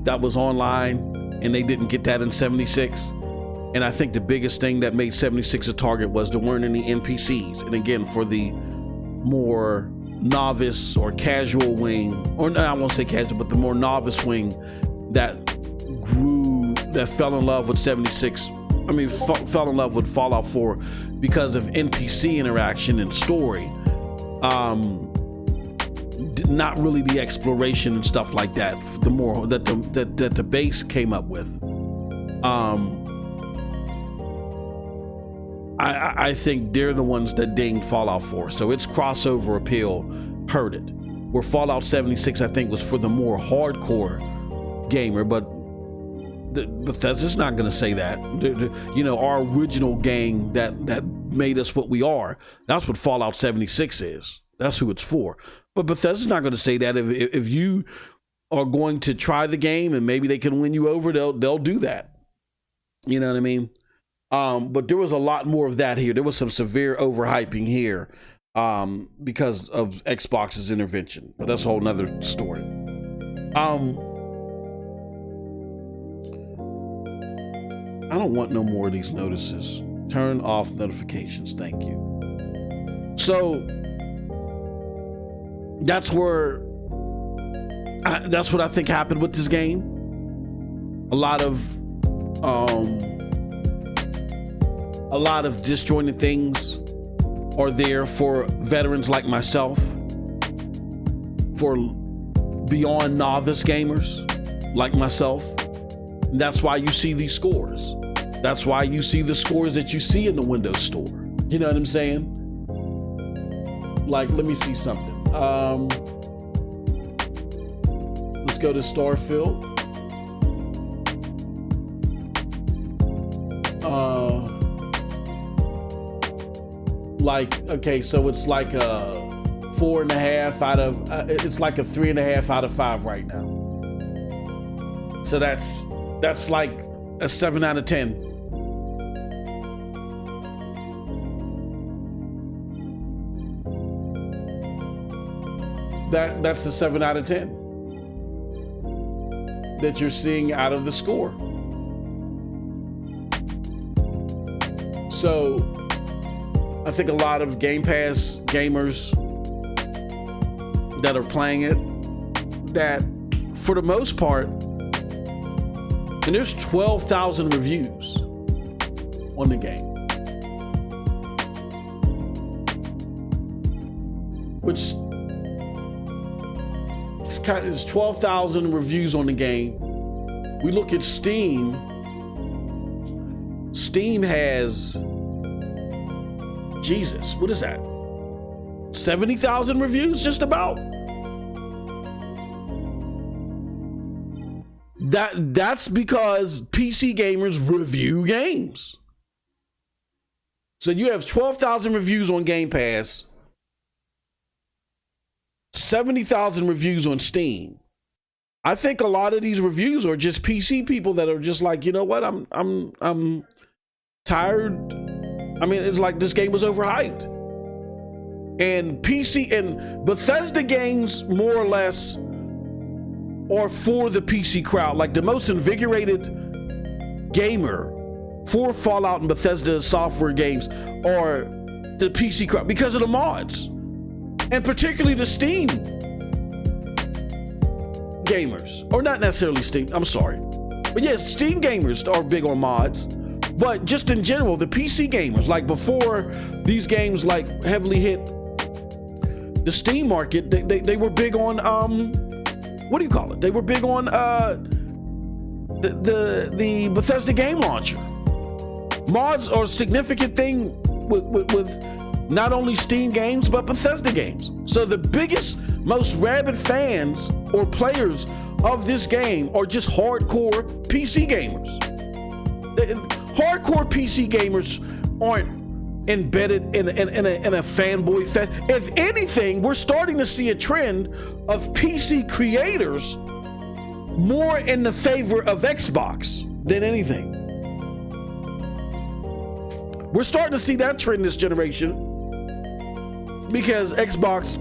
that was online, and they didn't get that in 76. And I think the biggest thing that made 76 a target was there weren't any NPCs. And again, for the more novice or casual wing, or no, I won't say casual, but the more novice wing that fell in love with 76, fell in love with Fallout 4 because of NPC interaction and story. Not really the exploration and stuff like that. The more that the base came up with. I think they're the ones that dinged Fallout 4. So its crossover appeal hurt it. Where Fallout 76, I think, was for the more hardcore gamer, but Bethesda's not going to say that. You know, our original gang that made us what we are. That's what Fallout 76 is. That's who it's for. But Bethesda's not going to say that. If you are going to try the game and maybe they can win you over, they'll do that. You know what I mean? But there was a lot more of that here. There was some severe overhyping here because of Xbox's intervention. But that's a whole nother story. I don't want no more of these notices. Turn off notifications. Thank you. So that's what I think happened with this game. A lot of disjointed things are there for veterans like myself, for beyond novice gamers like myself. And that's why you see these scores. That's why you see the scores that you see in the Windows Store. You know what I'm saying? Like, let me see something. Let's go to Starfield. Okay, so it's like a 4.5 out of, it's like a 3.5 out of 5 right now. So that's like a 7 out of 10. That's a 7 out of 10 that you're seeing out of the score. So I think a lot of Gamepass gamers that are playing it, that for the most part, and there's 12,000 reviews on the game, which it's 12,000 reviews on the game. We look at Steam. Steam has, Jesus, what is that? 70,000 reviews, just about. That's because PC gamers review games. So you have 12,000 reviews on Game Pass, 70,000 reviews on Steam. I think a lot of these reviews are just PC people that are just like, you know what, I'm tired. I mean, it's like this game was overhyped. And PC and Bethesda games more or less are for the PC crowd. Like the most invigorated gamer for Fallout and Bethesda software games are the PC crowd because of the mods. and particularly the Steam gamers, or not necessarily Steam, I'm sorry. But yes, Steam gamers are big on mods, but just in general, the PC gamers, like before these games like heavily hit the Steam market, they were big on, what do you call it? They were big on the Bethesda game launcher. Mods are a significant thing with not only Steam games, but Bethesda games. So the biggest, most rabid fans or players of this game are just hardcore PC gamers. Hardcore PC gamers aren't embedded in a fanboy fest. If anything, we're starting to see a trend of PC creators more in the favor of Xbox than anything. We're starting to see that trend this generation because Xbox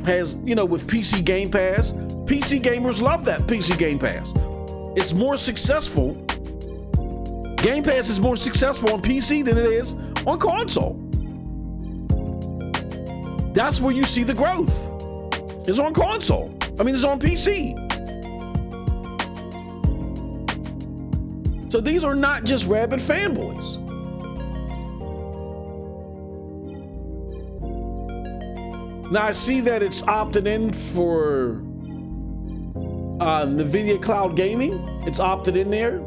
has, with PC Gamepass, PC gamers love that PC Gamepass. It's more successful. Game Pass is more successful on PC than it is on console. That's where you see the growth. It's on console. It's on PC. So these are not just rabid fanboys. Now I see that it's opted in for NVIDIA Cloud Gaming. It's opted in there.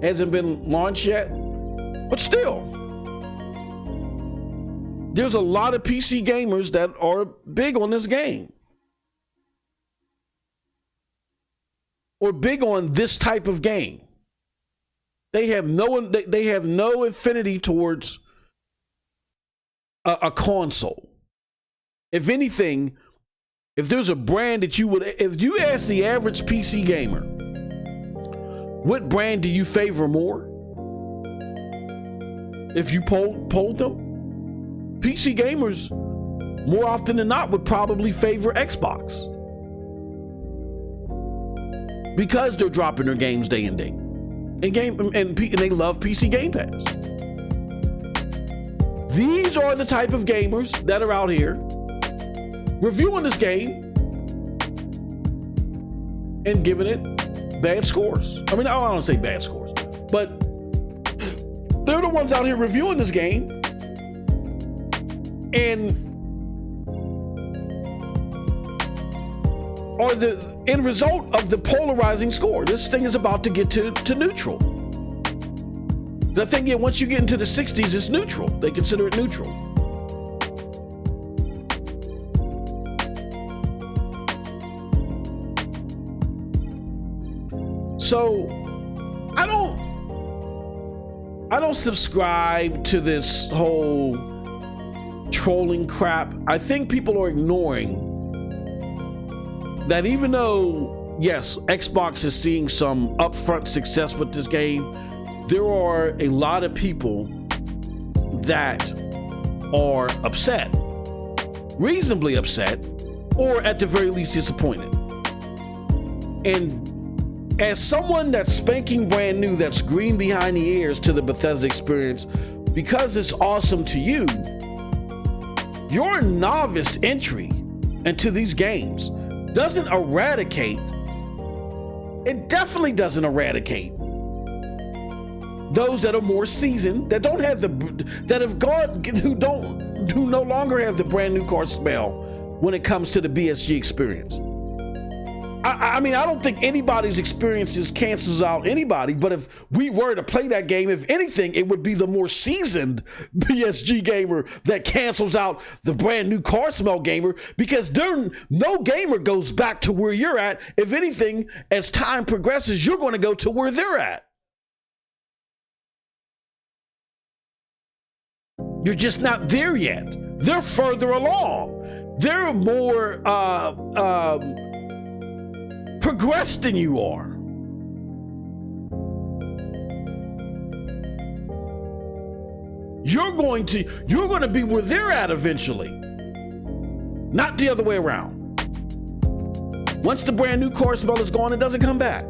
Hasn't been launched yet. But still, there's a lot of PC gamers that are big on this game. Or big on this type of game. They have no affinity towards a console. If anything, if there's a brand that if you ask the average PC gamer, what brand do you favor more? If you polled them, PC gamers more often than not would probably favor Xbox because they're dropping their games day and day, and they love PC Game Pass. These are the type of gamers that are out here reviewing this game and giving it bad scores. I don't want to say bad scores, but they're the ones out here reviewing this game and are the end result of the polarizing score. This thing is about to get to neutral. I think once you get into the 60s, it's neutral. They consider it neutral. So I don't subscribe to this whole trolling crap. I think people are ignoring that even though, yes, Xbox is seeing some upfront success with this game, there are a lot of people that are upset, reasonably upset, or at the very least disappointed. And as someone that's spanking brand new, that's green behind the ears to the Bethesda experience, because it's awesome to you, your novice entry into these games doesn't eradicate, it definitely doesn't eradicate those that are more seasoned, that don't have who no longer have the brand new car smell when it comes to the BSG experience. I don't think anybody's experiences cancels out anybody, but if we were to play that game, if anything, it would be the more seasoned BSG gamer that cancels out the brand new car smell gamer, because no gamer goes back to where you're at. If anything, as time progresses, you're going to go to where they're at. You're just not there yet. They're further along. They're more progressed than you are. You're going to be where they're at eventually, not the other way around. Once the brand new car smell is gone, it doesn't come back.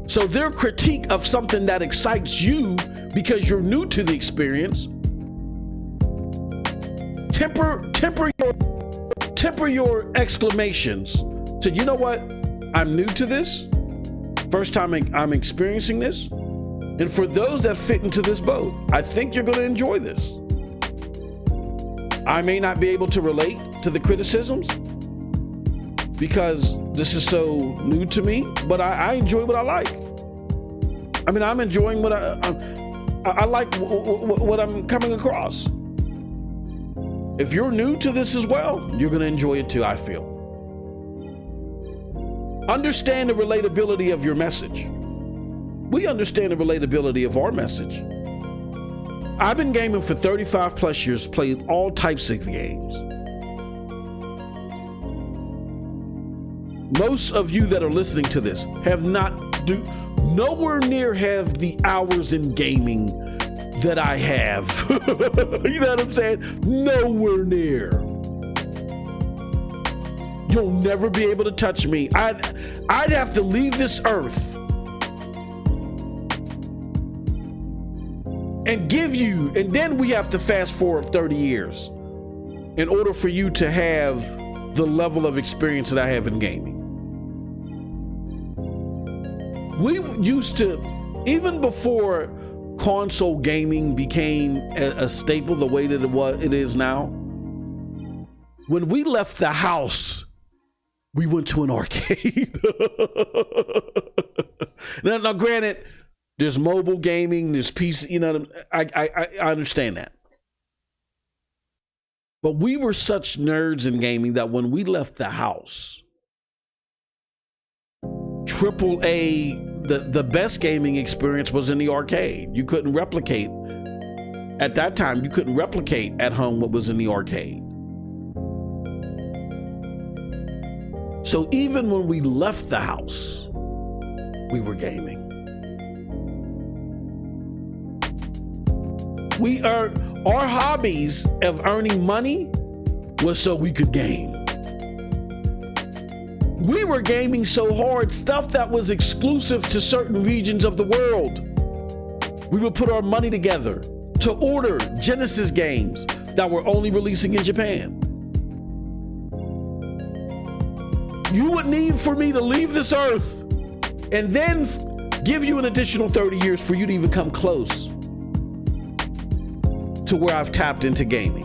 So their critique of something that excites you because you're new to the experience, temper your temper your exclamations to, you know what? I'm new to this. First time I'm experiencing this. And for those that fit into this boat, I think you're going to enjoy this. I may not be able to relate to the criticisms because this is so new to me, but I enjoy what I like. I mean, I'm enjoying what I like what I'm coming across. If you're new to this as well, you're going to enjoy it too, I feel. Understand the relatability of your message. We understand the relatability of our message. I've been gaming for 35 plus years, played all types of games. Most of you that are listening to this have nowhere near have the hours in gaming that I have. You know what I'm saying? Nowhere near. You'll never be able to touch me. I'd have to leave this earth and give you, and then we have to fast forward 30 years in order for you to have the level of experience that I have in gaming. We used to, even before console gaming became a staple the way that it is now, when we left the house, we went to an arcade. Now, granted, there's mobile gaming, there's PC, you know, I understand that. But we were such nerds in gaming that when we left the house, AAA, the best gaming experience was in the arcade. You couldn't replicate, at that time, you couldn't replicate at home what was in the arcade. So even when we left the house, we were gaming. Our hobbies of earning money was so we could game. We were gaming so hard, stuff that was exclusive to certain regions of the world. We would put our money together to order Genesis games that were only releasing in Japan. You would need for me to leave this earth and then give you an additional 30 years for you to even come close to where I've tapped into gaming.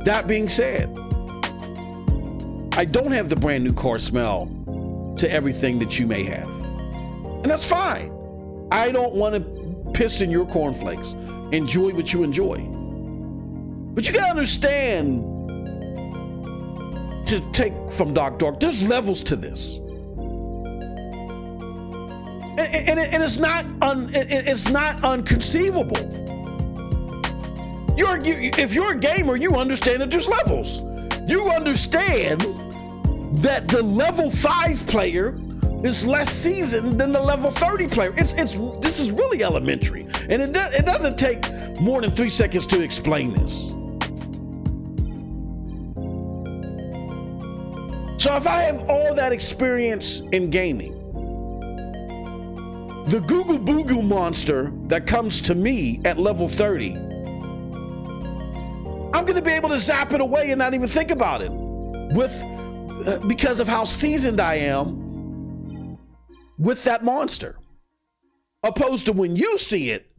That being said, I don't have the brand new car smell to everything that you may have. And that's fine. I don't want to piss in your cornflakes. Enjoy what you enjoy. But you gotta understand, to take from Dark, there's levels to this. And it's not unconceivable. If you're a gamer, you understand that there's levels. You understand that the level 5 player is less seasoned than the level 30 player. This is really elementary, and it doesn't take more than 3 seconds to explain this. So if I have all that experience in gaming, the Google Boogle monster that comes to me at level 30, I'm going to be able to zap it away and not even think about it because of how seasoned I am with that monster. Opposed to when you see it,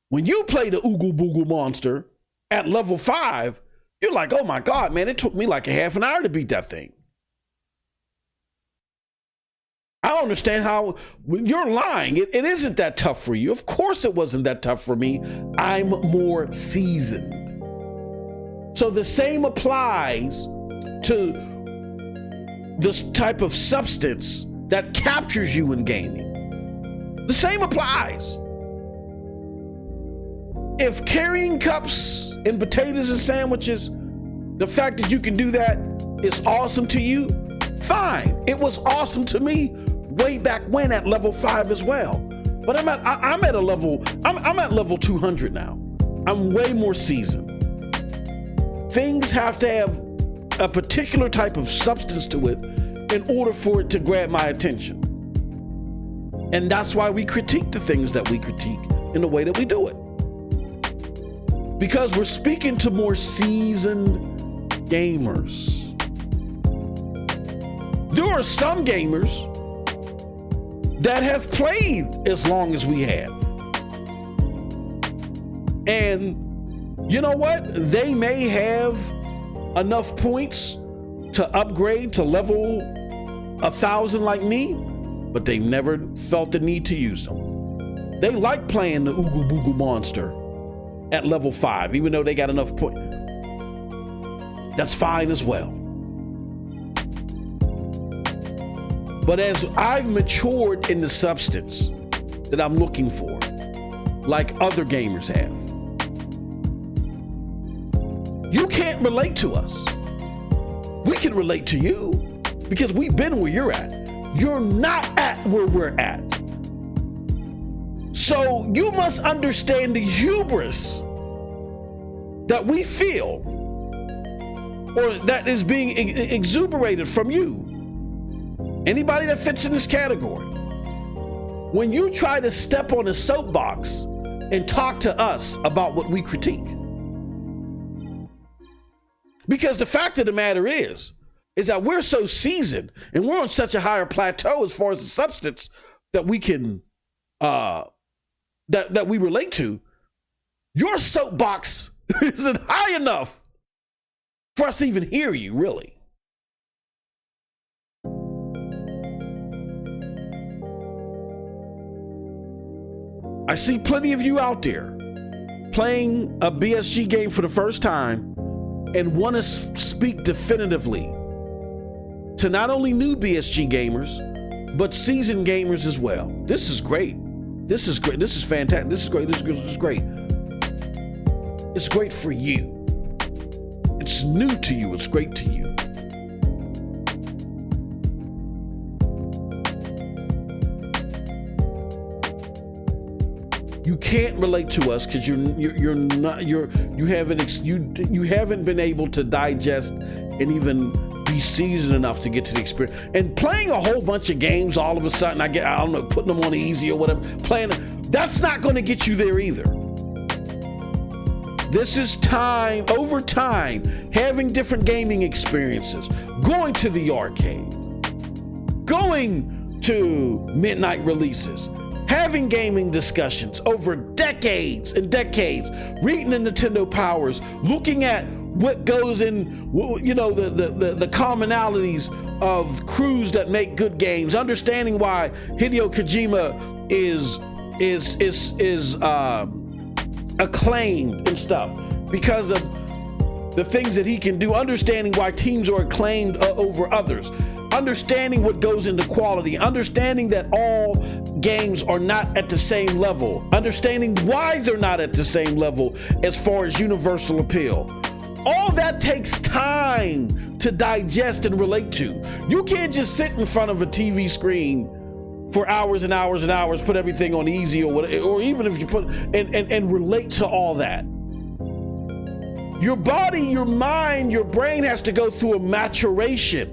when you play the Oogle Boogle monster at level 5, you're like, oh my God, man, it took me like a half an hour to beat that thing. I don't understand how you're lying. It isn't that tough for you. Of course it wasn't that tough for me. I'm more seasoned. So the same applies to this type of substance that captures you in gaming. The same applies. If carrying cups and potatoes and sandwiches, the fact that you can do that is awesome to you, fine. It was awesome to me way back when at level 5 as well. But I'm at level 200 now. I'm way more seasoned. Things have to have a particular type of substance to it in order for it to grab my attention. And that's why we critique the things that we critique in the way that we do it. because we're speaking to more seasoned gamers. There are some gamers that have played as long as we have. And you know what? They may have enough points to upgrade to level 1,000 like me, but they've never felt the need to use them. They like playing the Oogle Boogle monster at level 5, even though they got enough points. That's fine as well. But as I've matured in the substance that I'm looking for, like other gamers have, you can't relate to us. We can relate to you because we've been where you're at. You're not at where we're at. So you must understand the hubris that we feel, or that is being exuberated from you. Anybody that fits in this category. When you try to step on a soapbox and talk to us about what we critique. Because the fact of the matter is that we're so seasoned and we're on such a higher plateau as far as the substance that we can, that we relate to. Your soapbox isn't high enough for us to even hear you, really. I see plenty of you out there playing a BSG game for the first time and want to speak definitively to not only new BSG gamers, but seasoned gamers as well. This is great. This is great. This is fantastic. This is great. This is great. It's great for you. It's new to you. It's great to you. You can't relate to us because you haven't been able to digest and even be seasoned enough to get to the experience. And playing a whole bunch of games all of a sudden, I don't know, putting them on easy or whatever, that's not going to get you there either. This is time, over time, having different gaming experiences, going to the arcade, going to midnight releases, having gaming discussions over decades and decades, reading the Nintendo Powers, looking at what goes in, you know, the commonalities of crews that make good games, understanding why Hideo Kojima is acclaimed and stuff because of the things that he can do, understanding why teams are acclaimed over others, understanding what goes into quality, understanding that all games are not at the same level, understanding why they're not at the same level as far as universal appeal. All that takes time to digest and relate to. You can't just sit in front of a TV screen for hours and hours and hours, put everything on easy or whatever, or even if you put and relate to all that. Your body, your mind, your brain has to go through a maturation.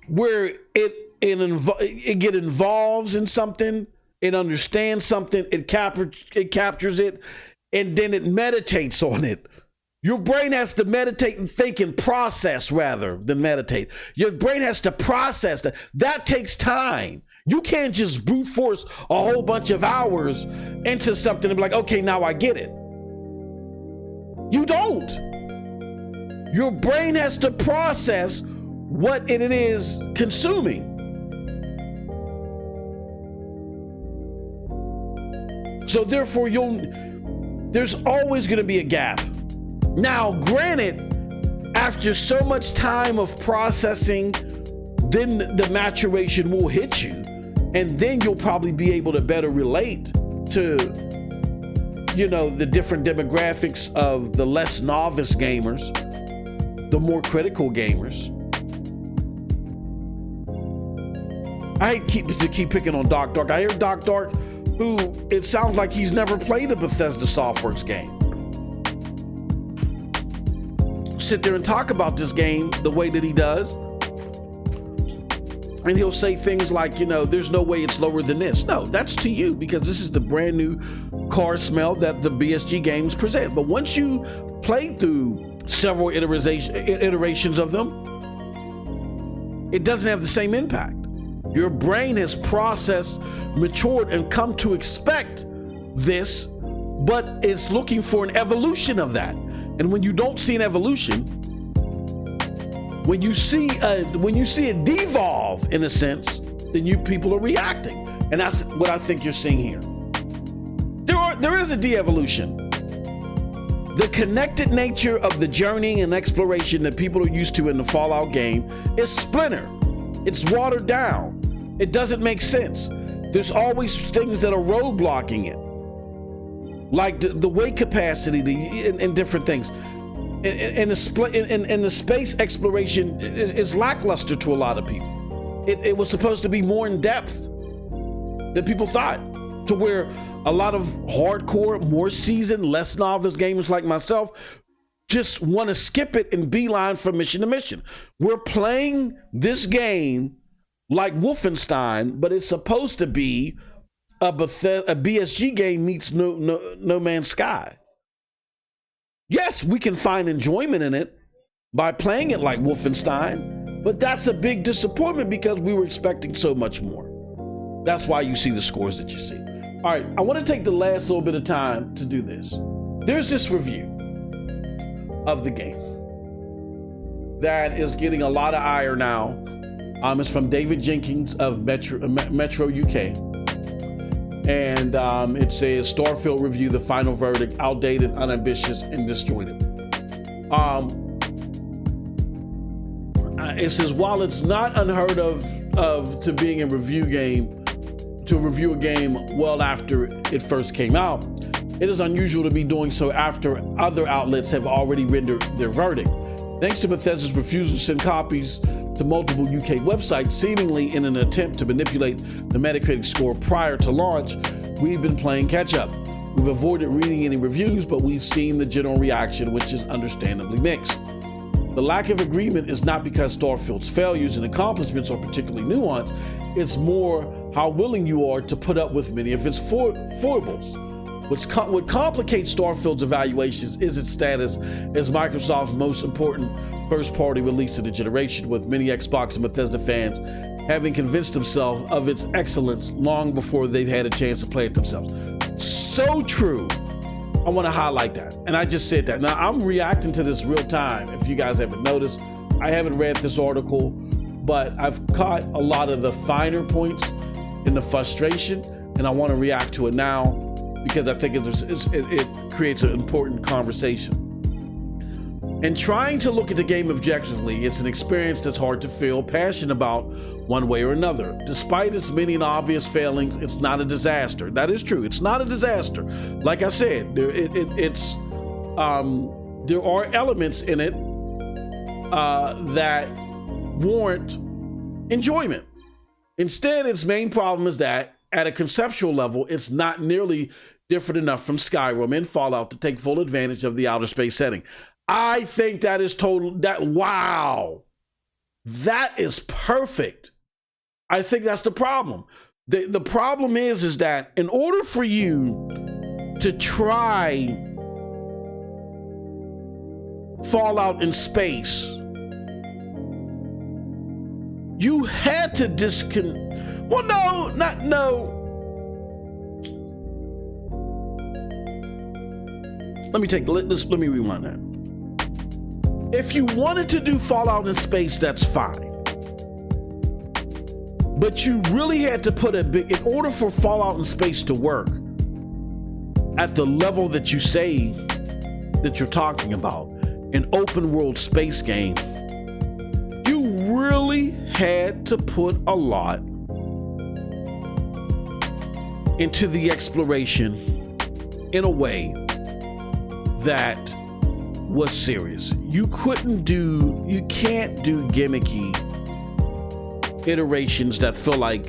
Where it get involves in something, it understands something, it captures it, and then it meditates on it. Your brain has to meditate and think and process rather than meditate. Your brain has to process that. That takes time. You can't just brute force a whole bunch of hours into something and be like, okay, now I get it. You don't. Your brain has to process what it is consuming. So therefore, there's always going to be a gap. Now, granted, after so much time of processing, then the maturation will hit you, and then you'll probably be able to better relate to, you know, the different demographics of the less novice gamers, the more critical gamers. I hate to keep picking on Doc Dark. I hear Doc Dark, who it sounds like he's never played a Bethesda Softworks game, sit there and talk about this game the way that he does. and he'll say things like, there's no way it's lower than this. No, that's to you, because this is the brand new car smell that the BSG games present. But once you play through several iterations of them, it doesn't have the same impact. Your brain has processed, matured, and come to expect this, but it's looking for an evolution of that. And when you don't see an evolution, when you see it devolve in a sense, then you people are reacting, and that's what I think you're seeing here. There is a de-evolution. The connected nature of the journey and exploration that people are used to in the Fallout game is splintered. It's watered down. It doesn't make sense. There's always things that are roadblocking it, like the weight capacity and different things. And the space exploration is lackluster to a lot of people. It was supposed to be more in depth than people thought, to where a lot of hardcore, more seasoned, less novice gamers like myself just want to skip it and beeline from mission to mission. We're playing this game like Wolfenstein, but it's supposed to be a BSG game meets No Man's Sky. Yes, we can find enjoyment in it by playing it like Wolfenstein, but that's a big disappointment because we were expecting so much more. That's why you see the scores that you see. All right, I want to take the last little bit of time to do this. There's this review of the game that is getting a lot of ire now. It's from David Jenkins of Metro UK. And it says, Starfield review, the final verdict, outdated, unambitious, and disjointed. It says, while it's not unheard of to being a review a game well after it first came out, it is unusual to be doing so after other outlets have already rendered their verdict. Thanks to Bethesda's refusal to send copies to multiple UK websites, seemingly in an attempt to manipulate the Metacritic score prior to launch, we've been playing catch up. We've avoided reading any reviews, but we've seen the general reaction, which is understandably mixed. The lack of agreement is not because Starfield's failures and accomplishments are particularly nuanced. It's more how willing you are to put up with many of its foibles. What complicates Starfield's evaluations is its status as Microsoft's most important first-party release of the generation, with many Xbox and Bethesda fans having convinced themselves of its excellence long before they've had a chance to play it themselves. So true. I want to highlight that. And I just said that. Now, I'm reacting to this real time. If you guys haven't noticed, I haven't read this article, but I've caught a lot of the finer points in the frustration, and I want to react to it now because I think it creates an important conversation. And trying to look at the game objectively, it's an experience that's hard to feel passionate about one way or another. Despite its many and obvious failings, it's not a disaster. That is true. It's not a disaster. Like I said, there are elements in it that warrant enjoyment. Instead, its main problem is that at a conceptual level, it's not nearly different enough from Skyrim and Fallout to take full advantage of the outer space setting. I think that is wow. That is perfect. I think that's the problem. The problem is that in order for you to try Fallout in space, you had to Let me rewind that. If you wanted to do Fallout in space, that's fine. But you really had to put in order for Fallout in space to work at the level that you say that you're talking about, an open world space game, you really had to put a lot into the exploration in a way that was serious. You can't do gimmicky iterations that feel like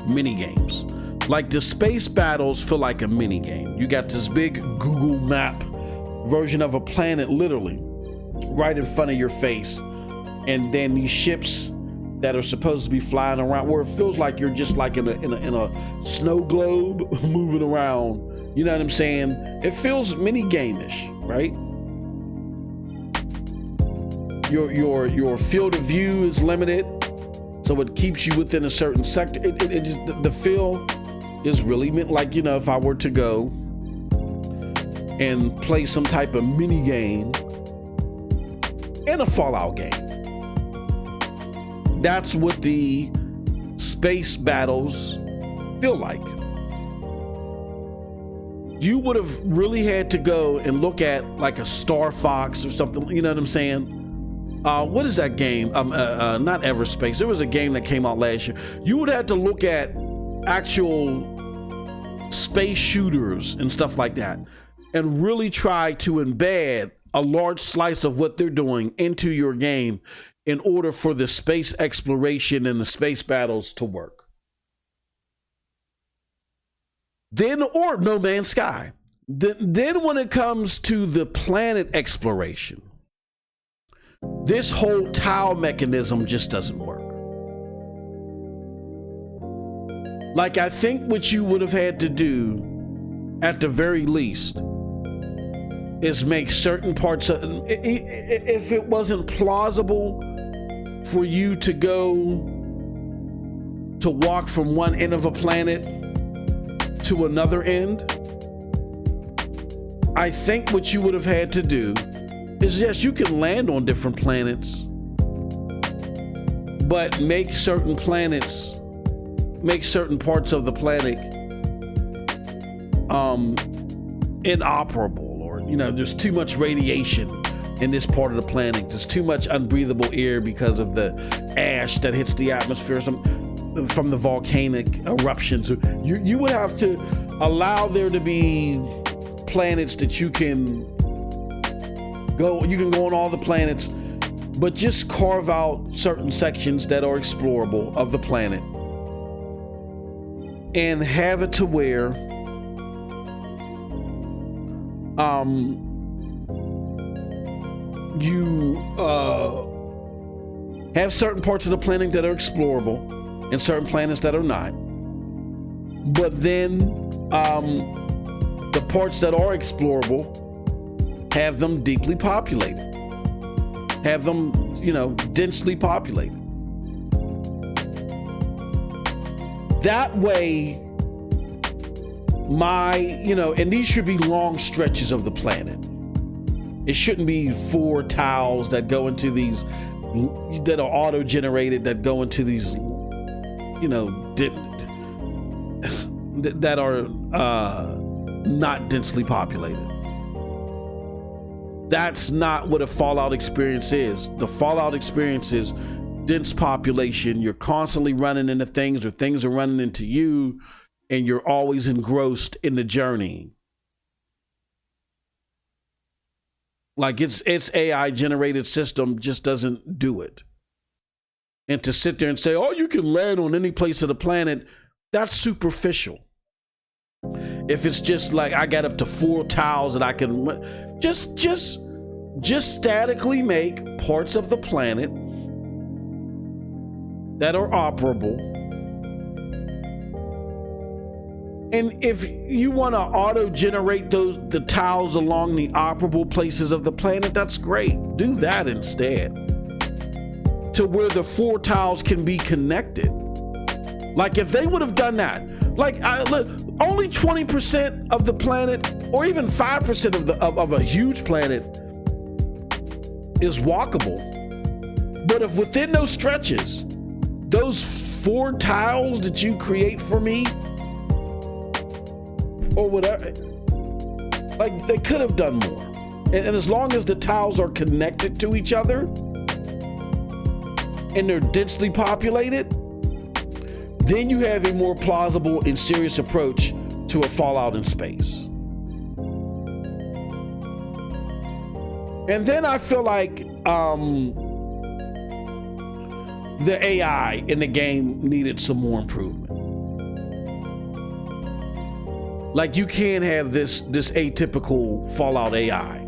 mini games. Like the space battles feel like a mini game. You got this big Google map version of a planet literally right in front of your face, and then these ships that are supposed to be flying around, where it feels like you're just like in a snow globe moving around. You know what I'm saying? It feels mini game-ish, right? Your field of view is limited, so it keeps you within a certain sector. It just, the feel is really meant like, you know, if I were to go and play some type of mini game in a Fallout game. That's what the space battles feel like. You would have really had to go and look at like a Star Fox or something, you know what I'm saying? What is that game? Not Everspace. There was a game that came out last year. You would have to look at actual space shooters and stuff like that and really try to embed a large slice of what they're doing into your game in order for the space exploration and the space battles to work. Then, or No Man's Sky. Then when it comes to the planet exploration, this whole tile mechanism just doesn't work. Like, I think what you would have had to do at the very least is make certain parts of, if it wasn't plausible for you to go to walk from one end of a planet to another end, I think what you would have had to do is, yes, you can land on different planets, but make certain parts of the planet inoperable, or, you know, there's too much radiation in this part of the planet. There's too much unbreathable air because of the ash that hits the atmosphere from the volcanic eruptions. You would have to allow there to be planets that you can go on all the planets, but just carve out certain sections that are explorable of the planet and have it to where you have certain parts of the planet that are explorable and certain planets that are not. But then the parts that are explorable, have them deeply populated. Have them, you know, densely populated. That way, and these should be long stretches of the planet. It shouldn't be 4 tiles that go into these, that are auto-generated, that go into these, you know, that are not densely populated. That's not what a Fallout experience is. The Fallout experience is dense population. You're constantly running into things, or things are running into you, and you're always engrossed in the journey. Like, its AI generated system just doesn't do it. And to sit there and say, oh, you can land on any place of the planet, that's superficial. If it's just like, I got up to 4 tiles that I can just statically make parts of the planet that are operable. And if you want to auto-generate the tiles along the operable places of the planet, that's great. Do that instead. To where the 4 tiles can be connected. Like, if they would have done that, like, only 20% of the planet, or even 5% of a huge planet, is walkable. But if within those stretches, those 4 tiles that you create for me, or whatever, like, they could have done more. And as long as the tiles are connected to each other and they're densely populated, then you have a more plausible and serious approach to a Fallout in space. And then I feel like the AI in the game needed some more improvement. Like, you can't have this atypical Fallout AI.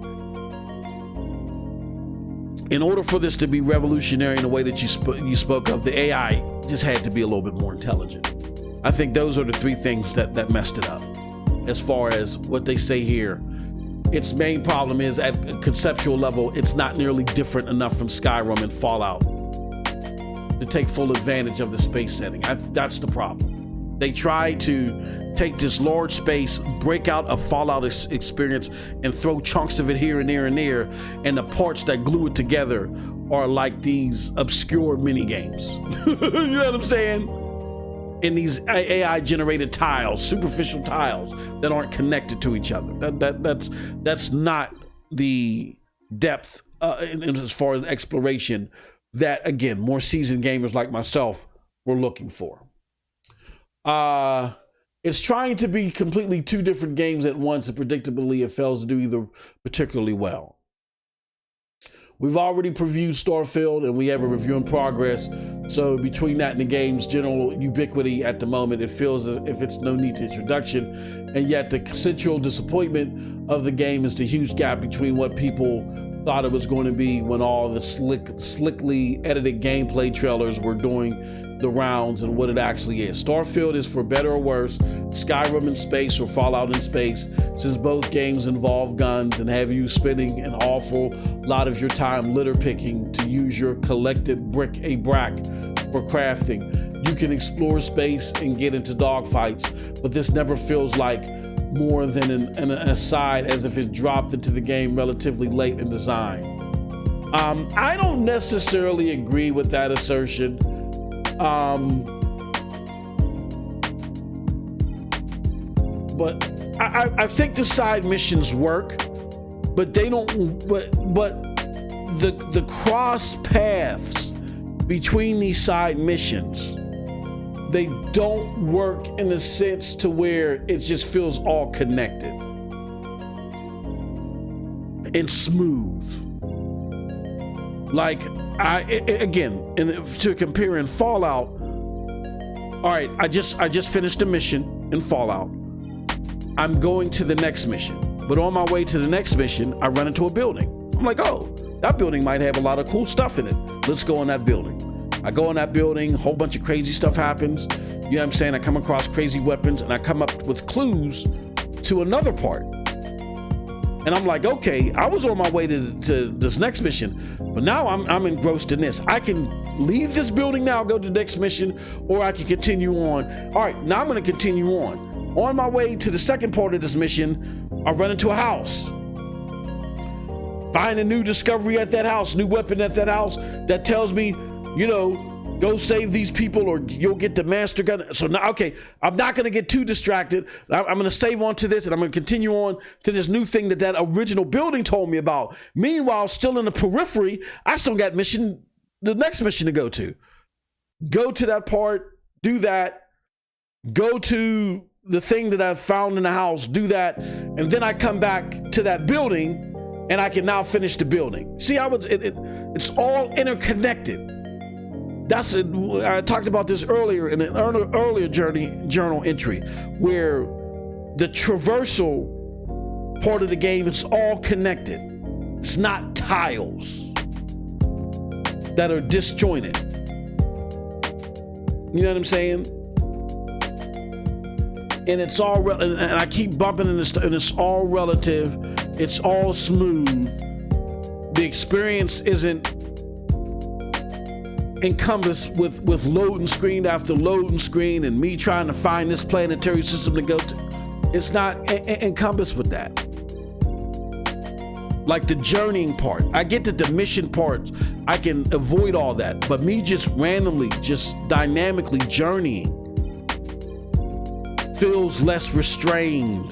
in order for this to be revolutionary in the way that you spoke of, the AI just had to be a little bit more intelligent. I think those are the three things that messed it up. As far as what they say here, its main problem is at a conceptual level, it's not nearly different enough from Skyrim and Fallout to take full advantage of the space setting. That's the problem. They try to take this large space, break out a Fallout experience, and throw chunks of it here and there and there, and the parts that glue it together are like these obscure mini games. You know what I'm saying? In these AI-generated tiles, superficial tiles that aren't connected to each other. That's not the depth as far as exploration that, again, more seasoned gamers like myself were looking for. It's trying to be completely two different games at once, and predictably it fails to do either particularly well. We've already previewed Starfield, and we have a review in progress. So between that and the game's general ubiquity at the moment, it feels as if it's no need to introduction. And yet the central disappointment of the game is the huge gap between what people thought it was going to be when all the slickly edited gameplay trailers were doing the rounds and what it actually is. Starfield is, for better or worse, Skyrim in space or Fallout in space, since both games involve guns and have you spending an awful lot of your time litter picking to use your collected bric-a-brac for crafting. You can explore space and get into dogfights, but this never feels like more than an aside, as if it dropped into the game relatively late in design. I don't necessarily agree with that assertion. But I think the side missions work, but they don't. But the cross paths between these side missions, they don't work in a sense to where it just feels all connected and smooth. Like to compare in Fallout, all right, I just finished a mission in Fallout. I'm going to the next mission, but on my way to the next mission, I run into a building. I'm like, oh, that building might have a lot of cool stuff in it. Let's go in that building. I go in that building, a whole bunch of crazy stuff happens. You know what I'm saying? I come across crazy weapons, and I come up with clues to another part. And I'm like, okay, I was on my way to this next mission, but now I'm engrossed in this. I can leave this building now, go to the next mission, or I can continue on. All right, now I'm going to continue on. On my way to the second part of this mission, I run into a house. Find a new discovery at that house, new weapon at that house that tells me, you know, go save these people or you'll get the master gun. So now, okay, I'm not going to get too distracted. I'm going to save on to this, and I'm going to continue on to this new thing that original building told me about. Meanwhile, still in the periphery, I still got the next mission to go to. Go to that part, do that, go to the thing that I found in the house, do that, and then I come back to that building and I can now finish the building. See how it's all interconnected. That's it. I talked about this earlier in an earlier journal entry, where the traversal part of the game is all connected. It's not tiles that are disjointed. You know what I'm saying? And it's all and I keep bumping in this, and it's all relative. It's all smooth. The experience isn't encompassed with loading screen after loading screen and me trying to find this planetary system to go to. It's not encompassed with that. Like the journeying part, I get that the mission part, I can avoid all that, but me just randomly, just dynamically journeying feels less restrained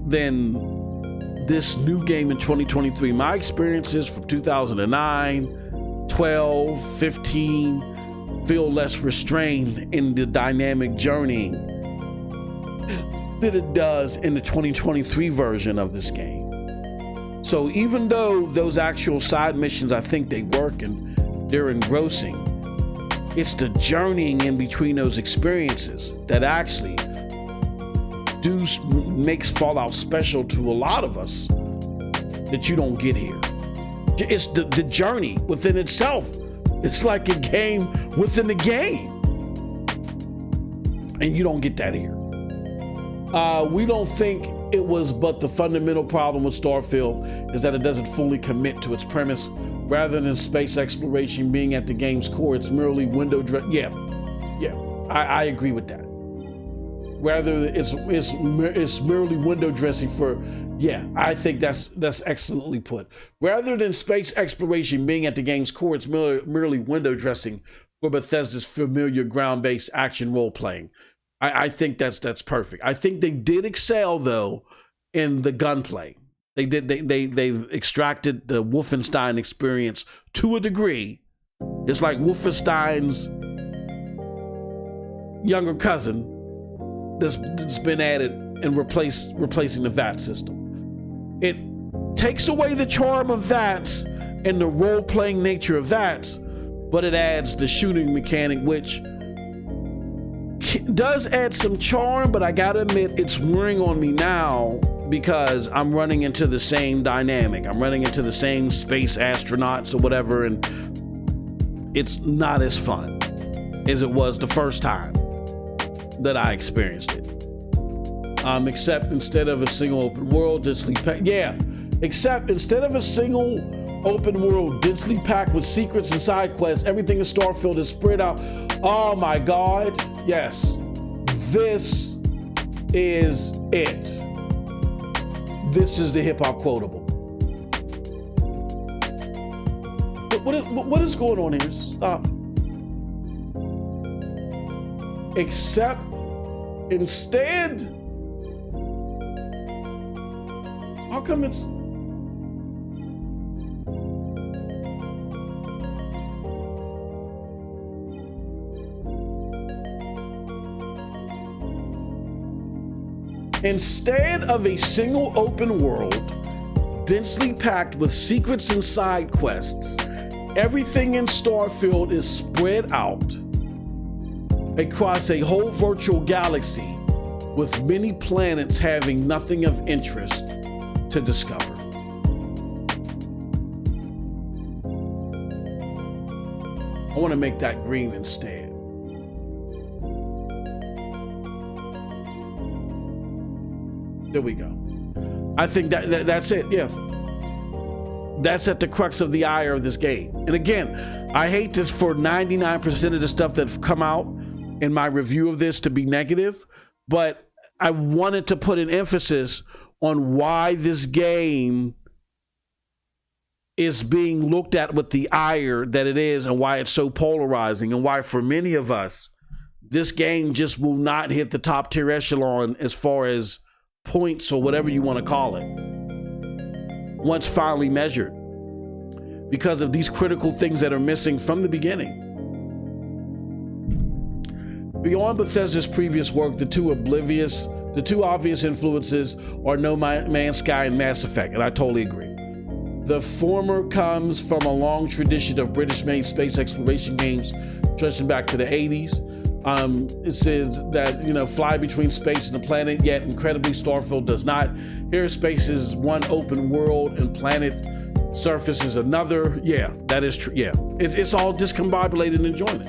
than this new game in 2023. My experiences from 2009, 12, 15 feel less restrained in the dynamic journeying than it does in the 2023 version of this game. So even though those actual side missions, I think they work and they're engrossing, it's the journeying in between those experiences that actually makes Fallout special to a lot of us that you don't get here. It's the journey within itself. It's like a game within a game. And you don't get that here. We don't think it was, but the fundamental problem with Starfield is that it doesn't fully commit to its premise. Rather than space exploration being at the game's core, it's merely window dressing. Yeah, I agree with that. Rather, it's merely window dressing for. Yeah, I think that's excellently put. Rather than space exploration being at the game's core, it's merely window dressing for Bethesda's familiar ground-based action role-playing. I think that's perfect. I think they did excel though in the gunplay. They've extracted the Wolfenstein experience to a degree. It's like Wolfenstein's younger cousin that's been added and replacing the VAT system. It takes away the charm of VATS and the role-playing nature of VATS, but it adds the shooting mechanic, which does add some charm, but I gotta admit it's wearing on me now because I'm running into the same dynamic. I'm running into the same space astronauts or whatever, and it's not as fun as it was the first time that I experienced it. Except instead of a single open world, densely packed. Yeah, except instead of a single open world, densely packed with secrets and side quests, everything in Starfield is spread out. Oh my God, yes, this is it. This is the hip hop quotable. What is going on here? Stop. Except instead, how come it's instead of a single open world, densely packed with secrets and side quests, everything in Starfield is spread out across a whole virtual galaxy with many planets having nothing of interest to discover. I want to make that green instead. There we go. I think that's it. Yeah. That's at the crux of the ire of this game. And again, I hate this for 99% of the stuff that's come out in my review of this to be negative, but I wanted to put an emphasis on why this game is being looked at with the ire that it is and why it's so polarizing and why for many of us, this game just will not hit the top tier echelon as far as points or whatever you want to call it once finally measured because of these critical things that are missing from the beginning. Beyond Bethesda's previous work, the two obvious influences are No Man's Sky and Mass Effect, and I totally agree. The former comes from a long tradition of British-made space exploration games stretching back to the 80s. It says that, fly between space and the planet, yet incredibly Starfield does not. Here, space is one open world and planet surface is another. Yeah, that is true. Yeah, it's all discombobulated and jointed.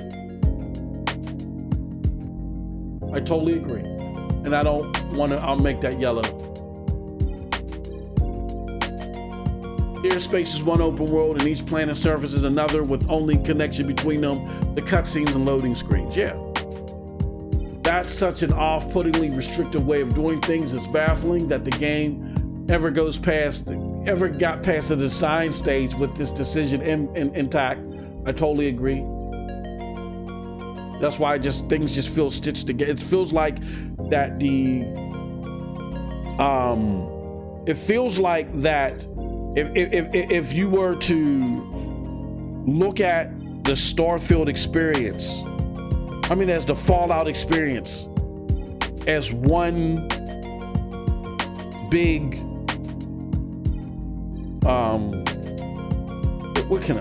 I totally agree. And I don't want to, I'll make that yellow. Here, space is one open world and each planet surface is another with only connection between them, the cutscenes and loading screens. Yeah. That's such an off-puttingly restrictive way of doing things. It's baffling that the game ever got past the design stage with this decision intact. I totally agree. That's why things just feel stitched together. It feels like that it feels like that if you were to look at the Starfield experience, as the Fallout experience, as one big, what can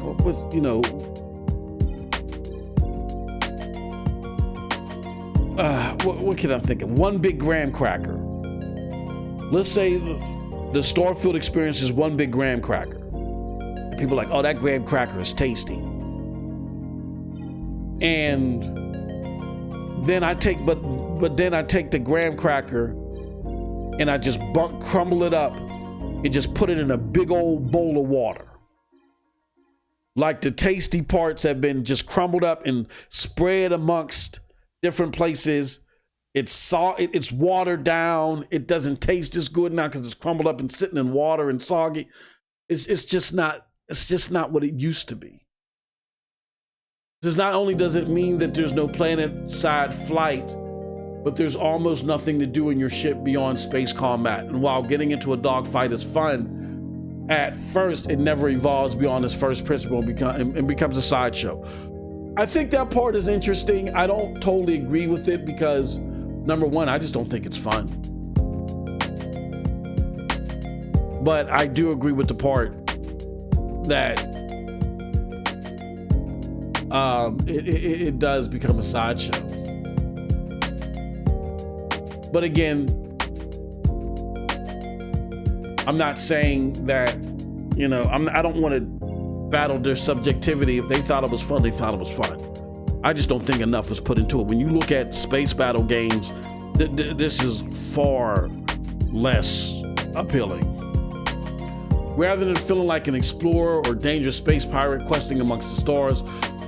I think of? One big graham cracker. Let's say the Starfield experience is one big graham cracker. People are like, oh, that graham cracker is tasty. And then I take, but then I take the graham cracker and I just crumble it up and just put it in a big old bowl of water. Like the tasty parts have been just crumbled up and spread amongst different places. It's watered down. It doesn't taste as good now because it's crumbled up and sitting in water and soggy. It's just not what it used to be. Because not only does it mean that there's no planet-side flight, but there's almost nothing to do in your ship beyond space combat. And while getting into a dogfight is fun, at first it never evolves beyond its first principle and becomes a sideshow. I think that part is interesting. I don't totally agree with it because, number one, I just don't think it's fun. But I do agree with the part that it does become a sideshow. But again, I'm not saying that, you know, I don't want to battle their subjectivity. If they thought it was fun, they thought it was fun. I just don't think enough was put into it. When you look at space battle games, this is far less appealing. Rather than feeling like an explorer or dangerous space pirate questing amongst the stars,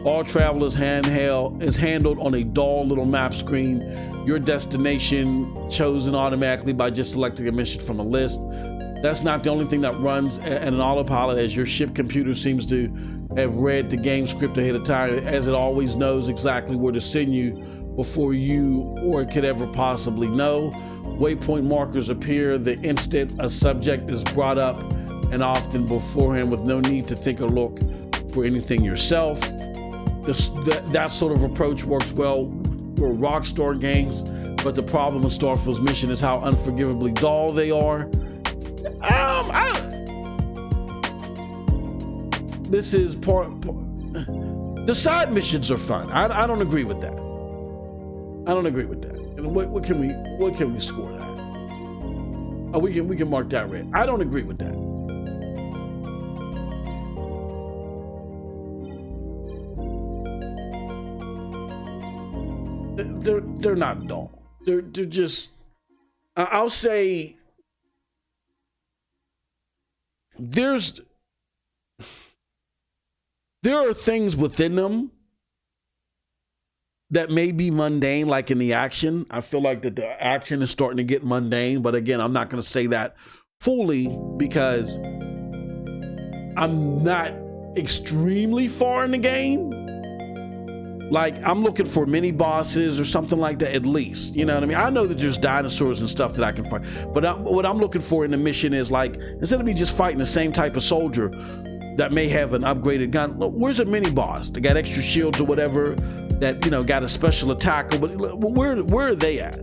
all travel is handled on a dull little map screen. Your destination chosen automatically by just selecting a mission from a list. That's not the only thing that runs at an autopilot, as your ship computer seems to have read the game script ahead of time, as it always knows exactly where to send you before you or it could ever possibly know. Waypoint markers appear the instant a subject is brought up, and often beforehand with no need to think or look for anything yourself. That sort of approach works well for Rockstar games, but the problem with Starfield's mission is how unforgivably dull they are. This is the side missions are fun. I don't agree with that. I don't agree with that. And what can we score that? Oh, we can mark that red. I don't agree with that. They're not dull. They're just, I'll say there are things within them that may be mundane, like in the action. I feel like that the action is starting to get mundane, but again, I'm not going to say that fully because I'm not extremely far in the game. Like, I'm looking for mini bosses or something like that, at least. You know what I mean? I know that there's dinosaurs and stuff that I can fight, but what I'm looking for in the mission is, like, instead of me just fighting the same type of soldier that may have an upgraded gun, look, where's a mini boss? They got extra shields or whatever that, you know, got a special attack, or where are they at?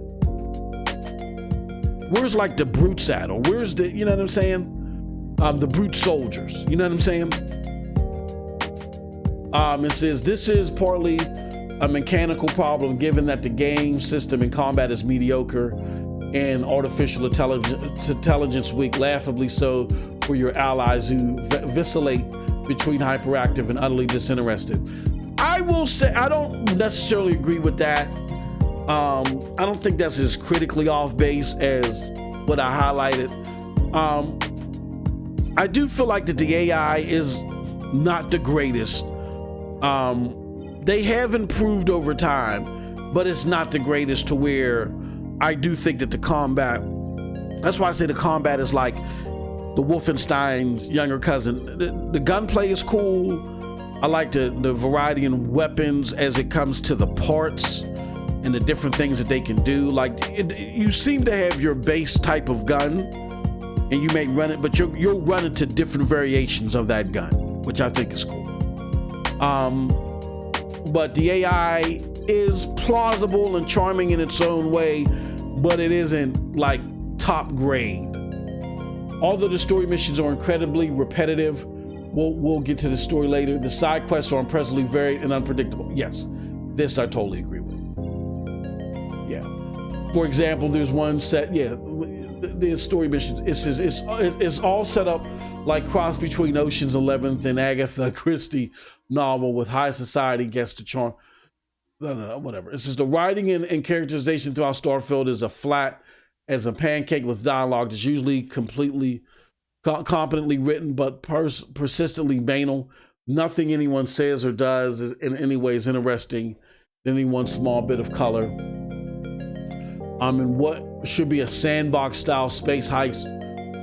Where's, like, the brutes at? Or where's the, you know what I'm saying? The brute soldiers, you know what I'm saying? It says this is partly a mechanical problem given that the game system in combat is mediocre and artificial intelligence weak, laughably so for your allies who vacillate between hyperactive and utterly disinterested. I will say I don't necessarily agree with that. I don't think that's as critically off base as what I highlighted. I do feel like that the AI is not the greatest. They have improved over time, but it's not the greatest to where I do think that the combat, that's why I say the combat is like the Wolfenstein's younger cousin. The gunplay is cool. I like the variety in weapons as it comes to the parts and the different things that they can do. Like, you seem to have your base type of gun and you may run it, but you'll run into different variations of that gun, which I think is cool. But the AI is plausible and charming in its own way, but it isn't like top grade. Although the story missions are incredibly repetitive, we'll get to the story later. The side quests are impressively varied and unpredictable. Yes, this I totally agree with. Yeah. For example, there's one set. Yeah, the story missions. It's all set up like cross between Ocean's 11th and Agatha Christie novel with high society gets to charm. No, whatever. It's just the writing and characterization throughout Starfield is a flat as a pancake with dialogue that's usually completely competently written, but persistently banal. Nothing anyone says or does is in any way is interesting than any one small bit of color. In what should be a sandbox style space heist,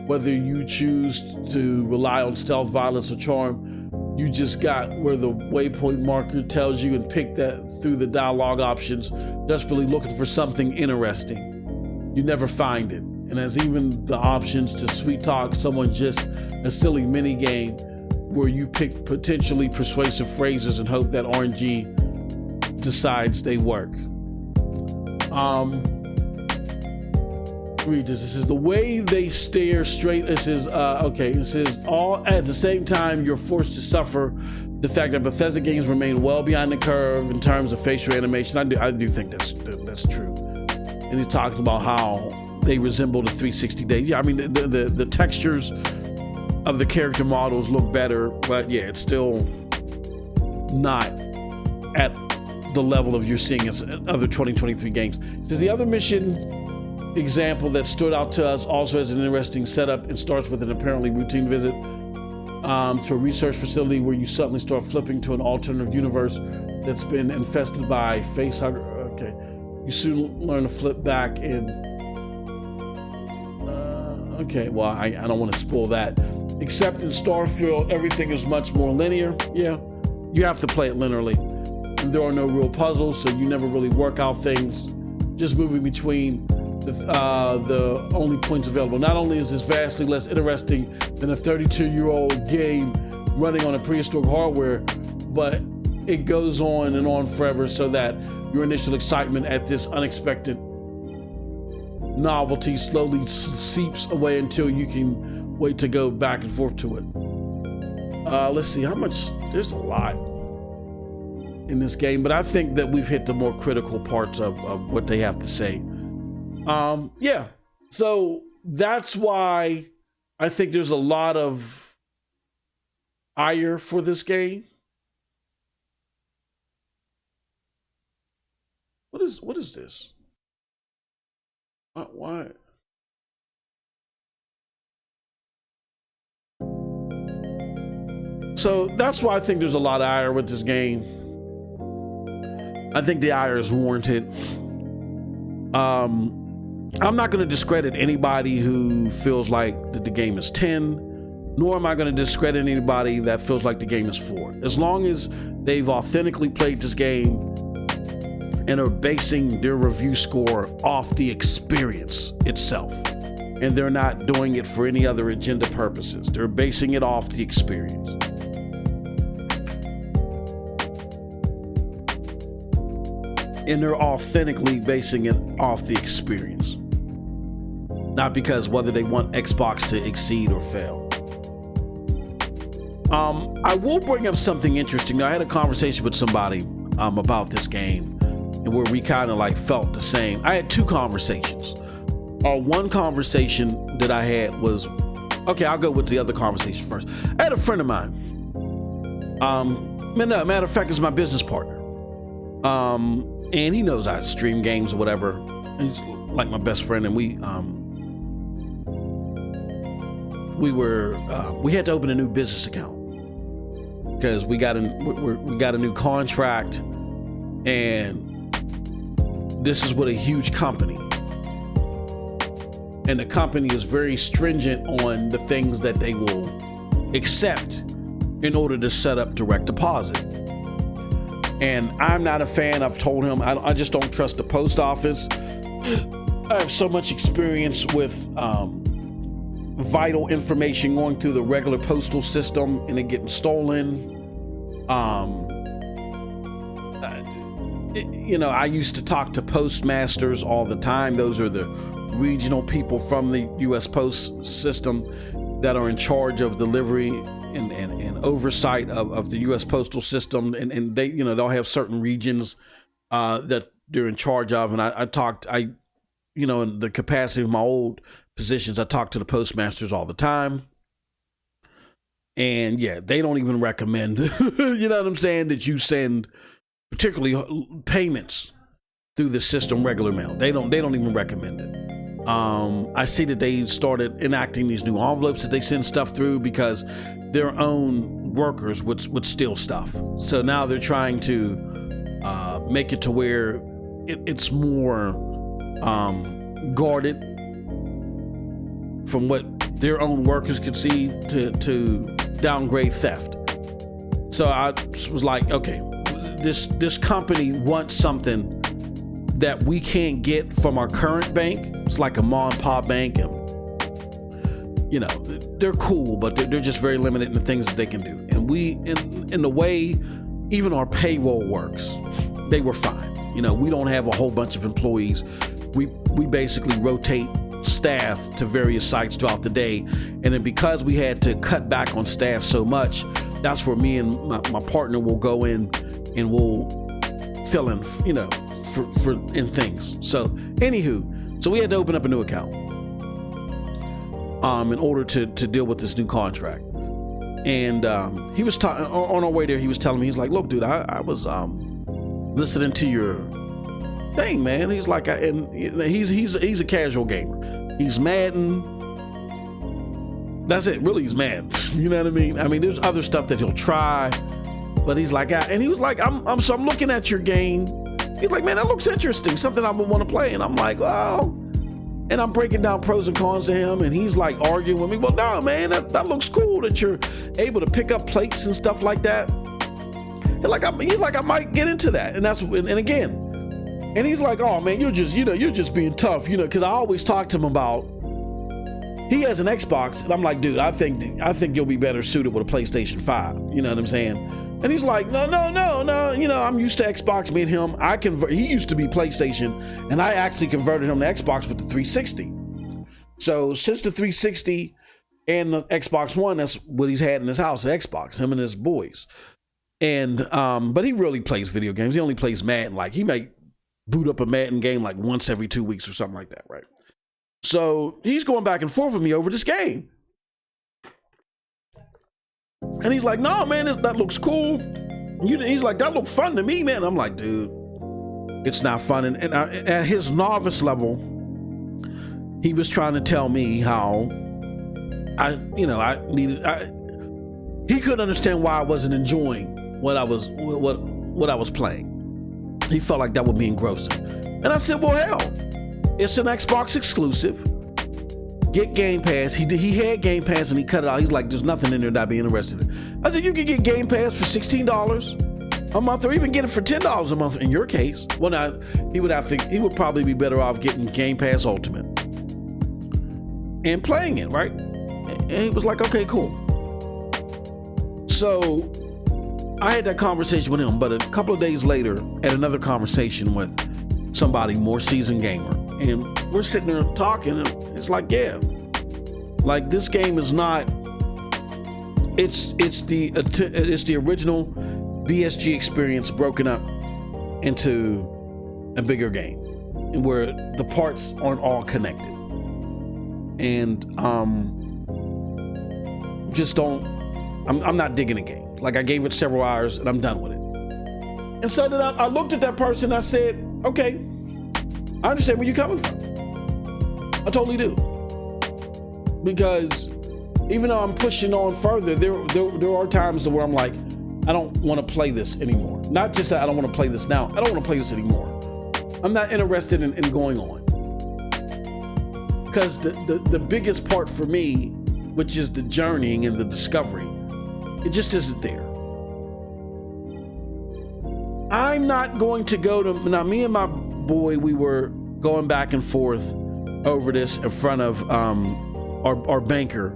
whether you choose to rely on stealth, violence, or charm, you just got where the waypoint marker tells you and pick that through the dialogue options, desperately looking for something interesting. You never find it. And as even the options to sweet talk someone, just a silly mini game where you pick potentially persuasive phrases and hope that RNG decides they work. Read this. This is the way they stare straight. This is okay. This is all at the same time you're forced to suffer the fact that Bethesda games remain well behind the curve in terms of facial animation. I do think that's true. And he's talking about how they resemble the 360 days. Yeah, I mean the textures of the character models look better, but yeah, it's still not at the level of you're seeing in other 2023 games. This is the other mission example that stood out to us also has an interesting setup and starts with an apparently routine visit to a research facility where you suddenly start flipping to an alternative universe that's been infested by facehugger. Okay, you soon learn to flip back and okay, well I don't want to spoil that. Except in Starfield, everything is much more linear. Yeah, you have to play it linearly. And there are no real puzzles, so you never really work out things. Just moving between the only points available. Not only is this vastly less interesting than a 32-year-old game running on a prehistoric hardware, but it goes on and on forever so that your initial excitement at this unexpected novelty slowly seeps away until you can wait to go back and forth to it. Let's see how much. There's a lot in this game, but I think that we've hit the more critical parts of what they have to say. Yeah, so that's why I think there's a lot of ire for this game. What is this? Why? So that's why I think there's a lot of ire with this game. I think the ire is warranted. I'm not going to discredit anybody who feels like that the game is 10, nor am I going to discredit anybody that feels like the game is 4. As long as they've authentically played this game and are basing their review score off the experience itself, and they're not doing it for any other agenda purposes. They're basing it off the experience. And they're authentically basing it off the experience. Not because whether they want Xbox to exceed or fail. I will bring up something interesting. I had a conversation with somebody about this game and where we kind of like felt the same. I had two conversations. One conversation that I had was, okay, I'll go with the other conversation first. I had a friend of mine. Matter of fact, it's my business partner. And he knows I stream games or whatever. He's like my best friend, and we had to open a new business account because we got a new contract, and this is with a huge company, and the company is very stringent on the things that they will accept in order to set up direct deposit. And I'm not a fan. I've told him I just don't trust the post office. I have so much experience with vital information going through the regular postal system and it getting stolen. I used to talk to postmasters all the time. Those are the regional people from the U.S. Post system that are in charge of delivery and oversight of the U.S. postal system, and they, they'll have certain regions that they're in charge of. And in the capacity of my old positions, I talk to the postmasters all the time. And yeah, they don't even recommend, you know what I'm saying, that you send particularly payments through the system regular mail. They don't even recommend it. I see that they started enacting these new envelopes that they send stuff through because their own workers would steal stuff. So now they're trying to make it to where it's more guarded from what their own workers could see to downgrade theft. So I was like, okay, this company wants something that we can't get from our current bank. It's like a mom and pop bank, and you know, they're cool, but they're just very limited in the things that they can do. And we, in the way even our payroll works, they were fine. You know, we don't have a whole bunch of employees. We basically rotate staff to various sites throughout the day, and then because we had to cut back on staff so much, that's where me and my partner will go in and we'll fill in, you know, for in things. So anywho, so we had to open up a new account in order to deal with this new contract. And he was on our way there, he was telling me, he's like, look dude, I was listening to your thing, man. He's like, and he's a casual gamer. He's Madden. That's it, really. He's Madden. You know what I mean? I mean, there's other stuff that he'll try, but he's like, and he was like, I'm looking at your game. He's like, man, that looks interesting, something I would want to play. And I'm like, well, and I'm breaking down pros and cons to him, and he's like arguing with me. Well, no, man, that looks cool that you're able to pick up plates and stuff like that. And like, he's like, I might get into that. And that's, and again, and he's like, oh man, you're just being tough, you know, because I always talk to him about, he has an Xbox, and I'm like, dude, I think you'll be better suited with a PlayStation 5. You know what I'm saying? And he's like, no, you know, I'm used to Xbox. Me and him, he used to be PlayStation, and I actually converted him to Xbox with the 360. So since the 360 and the Xbox One, that's what he's had in his house, the Xbox, him and his boys. And but he really plays video games. He only plays Madden. Like, he may boot up a Madden game like once every 2 weeks or something like that, right? So he's going back and forth with me over this game. And he's like, no, man, that looks cool. He's like, that looked fun to me, man. I'm like, dude, it's not fun. And at his novice level, he was trying to tell me how he couldn't understand why I wasn't enjoying what I was playing. He felt like that would be engrossing. And I said, well, hell, it's an Xbox exclusive. Get Game Pass. He had Game Pass and he cut it out. He's like, there's nothing in there that I'd be interested in. I said, you can get Game Pass for $16 a month, or even get it for $10 a month in your case. Well, now, he would probably be better off getting Game Pass Ultimate and playing it, right? And he was like, okay, cool. So I had that conversation with him, but a couple of days later, at another conversation with somebody more seasoned gamer, and we're sitting there talking, and it's like, yeah, like this game is not. It's the original BSG experience broken up into a bigger game, where the parts aren't all connected, and just don't. I'm not digging the game. Like, I gave it several hours, and I'm done with it. And so then I looked at that person, and I said, okay, I understand where you're coming from. I totally do. Because even though I'm pushing on further, there are times where I'm like, I don't want to play this anymore. Not just that I don't want to play this now. I don't want to play this anymore. I'm not interested in going on. Because the biggest part for me, which is the journeying and the discovery, it just isn't there. I'm not going to go to, now me and my boy, we were going back and forth over this in front of our banker,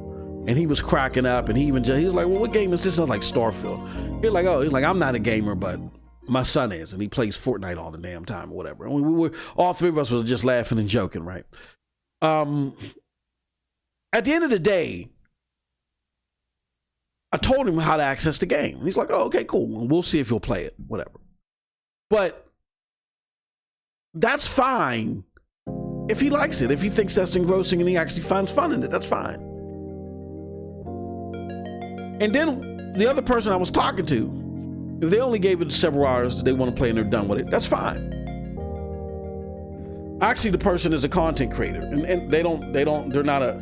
and he was cracking up, and he was like, well, what game is this? I was like, Starfield. He's like, I'm not a gamer, but my son is, and he plays Fortnite all the damn time or whatever. And we were, all three of us were just laughing and joking, right? At the end of the day, I told him how to access the game. He's like, oh, okay, cool. We'll see if he'll play it, whatever. But that's fine if he likes it, if he thinks that's engrossing and he actually finds fun in it, that's fine. And then the other person I was talking to, if they only gave it several hours, they want to play and they're done with it, that's fine. Actually, the person is a content creator, and they're not a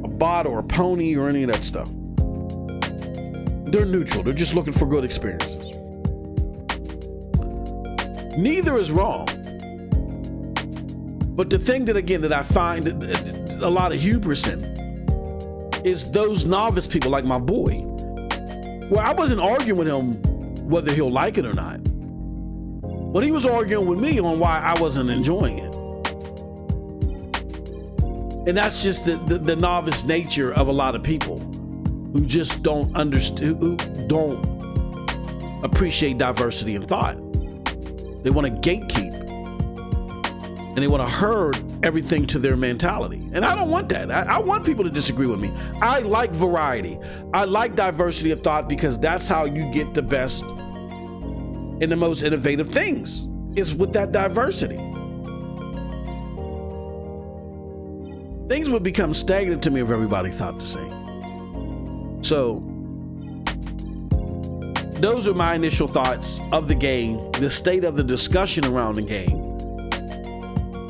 bot or a pony or any of that stuff. They're neutral. They're just looking for good experiences. Neither is wrong. But the thing that I find a lot of hubris in is those novice people like my boy. Well, I wasn't arguing with him whether he'll like it or not. But he was arguing with me on why I wasn't enjoying it. And that's just the novice nature of a lot of people who just don't understand, who don't appreciate diversity in thought. They want to gatekeep, and they want to herd everything to their mentality. And I don't want that. I want people to disagree with me. I like variety. I like diversity of thought because that's how you get the best and the most innovative things, is with that diversity. Things would become stagnant to me if everybody thought the same. So those are my initial thoughts of the game, the state of the discussion around the game.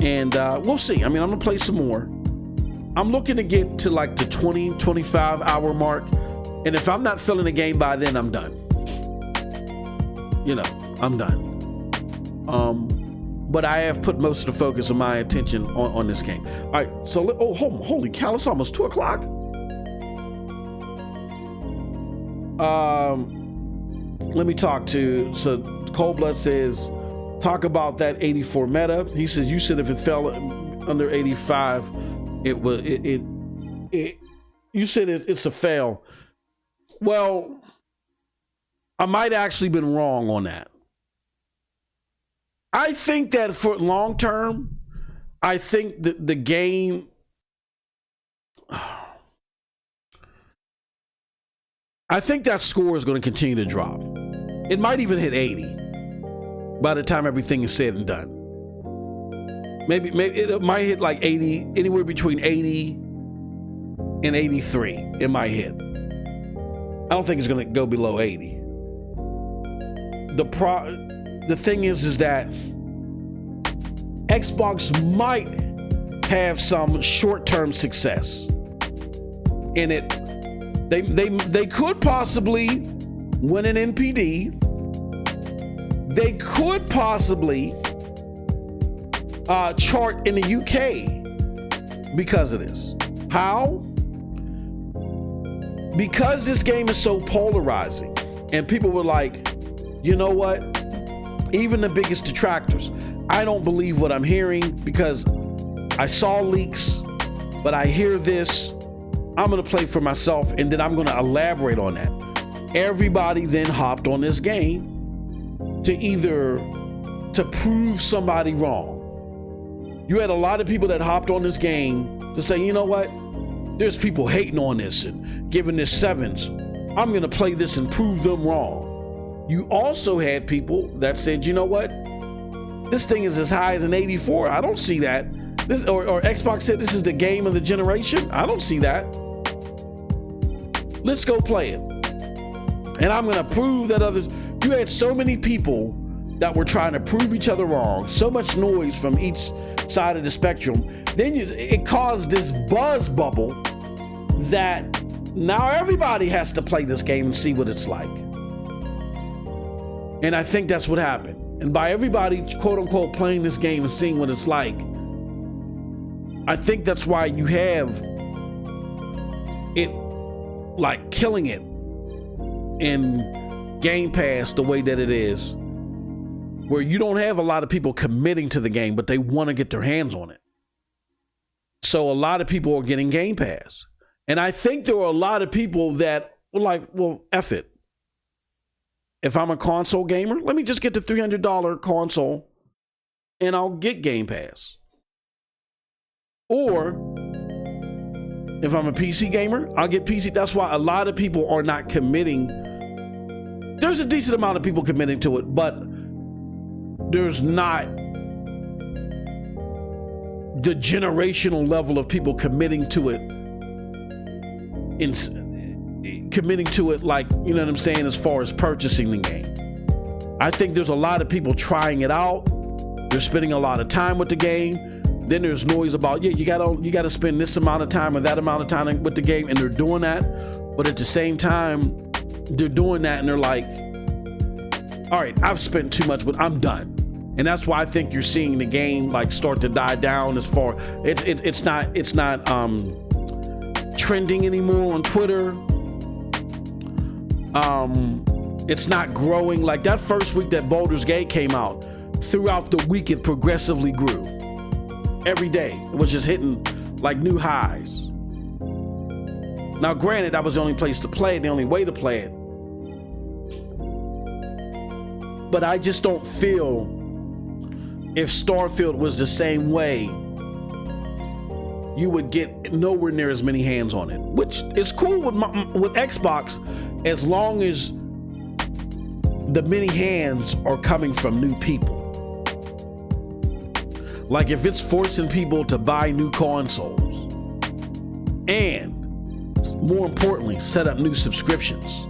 And we'll see. I mean, I'm gonna play some more. I'm looking to get to like the 20, 25 hour mark. And if I'm not feeling the game by then, I'm done. You know, I'm done. But I have put most of the focus of my attention on this game. All right, so, holy cow, it's almost 2 o'clock. Let me talk to, so Cold Blood says, talk about that 84 meta. He says, you said if it fell under 85, you said it's a fail. Well, I might actually been wrong on that. I think that for long term, I think that the game, I think that score is going to continue to drop. It might even hit 80 by the time everything is said and done. Maybe it might hit like 80, anywhere between 80 and 83. It might hit. I don't think it's going to go below 80. The thing is that Xbox might have some short-term success in it. They could possibly win an NPD. They could possibly chart in the UK because of this. How? Because this game is so polarizing, and people were like, you know what? Even the biggest detractors, I don't believe what I'm hearing because I saw leaks, but I hear this. I'm going to play for myself, and then I'm going to elaborate on that. Everybody then hopped on this game to prove somebody wrong. You had a lot of people that hopped on this game to say, you know what? There's people hating on this and giving this 7s. I'm going to play this and prove them wrong. You also had people that said, you know what? This thing is as high as an 84. I don't see that. Or Xbox said this is the game of the generation. I don't see that. Let's go play it. And I'm going to prove that others. You had so many people that were trying to prove each other wrong. So much noise from each side of the spectrum. Then it caused this buzz bubble that now everybody has to play this game and see what it's like. And I think that's what happened. And by everybody, quote unquote, playing this game and seeing what it's like, I think that's why you have it like killing it in Gamepass the way that it is, where you don't have a lot of people committing to the game, but they want to get their hands on it. So a lot of people are getting Game Pass. And I think there are a lot of people that were like, well, F it. If I'm a console gamer, let me just get the $300 console and I'll get Game Pass. Or if I'm a PC gamer, I'll get PC. That's why a lot of people are not committing. There's a decent amount of people committing to it, but there's not the generational level of people committing to it committing to it, like, you know what I'm saying, as far as purchasing the game. I think there's a lot of people trying it out. They're spending a lot of time with the game. Then there's noise about, yeah, you gotta spend this amount of time or that amount of time with the game, and they're doing that. But at the same time, they're doing that and they're like, all right, I've spent too much, but I'm done. And that's why I think you're seeing the game like start to die down. As far it's not trending anymore on Twitter. It's not growing. Like that first week that Baldur's Gate came out, throughout the week it progressively grew. Every day it was just hitting like new highs. Now granted, that was the only place to play it, the only way to play it. But I just don't feel if Starfield was the same way, you would get nowhere near as many hands on it, which is cool with Xbox, as long as the many hands are coming from new people. Like if it's forcing people to buy new consoles and, more importantly, set up new subscriptions.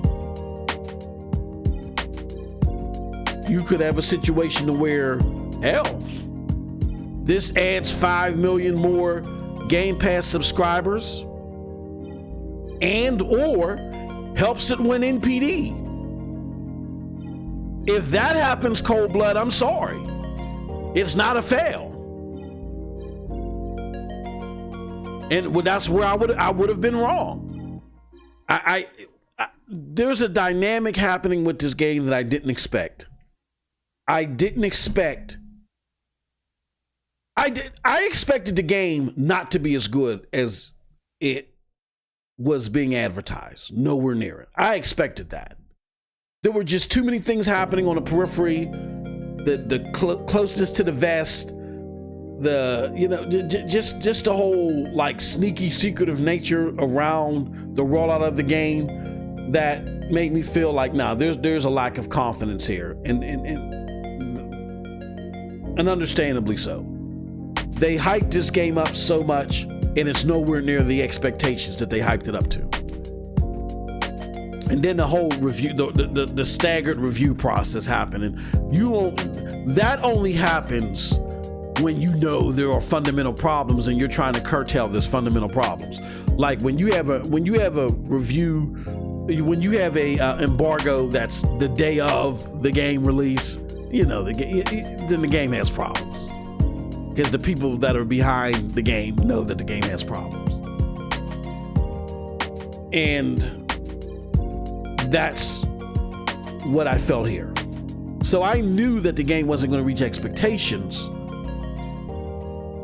You could have a situation to where, hell, this adds 5 million more Gamepass subscribers and or helps it win NPD. If that happens, Cold Blood, I'm sorry. It's not a fail. And that's where I would have been wrong. I there's a dynamic happening with this game that I didn't expect. I expected the game not to be as good as it was being advertised. Nowhere near it. I expected that. There were just too many things happening on the periphery. The closeness to the vest. Just the whole like sneaky, secretive nature around the rollout of the game that made me feel like, nah, there's a lack of confidence here, and understandably so. They hyped this game up so much, and it's nowhere near the expectations that they hyped it up to. And then the whole review, the staggered review process happened, and that only happens when you know there are fundamental problems and you're trying to curtail those fundamental problems. Like when you have a review, when you have a embargo that's the day of the game release, then the game has problems, because the people that are behind the game know that the game has problems. And that's what I felt here. So I knew that the game wasn't going to reach expectations,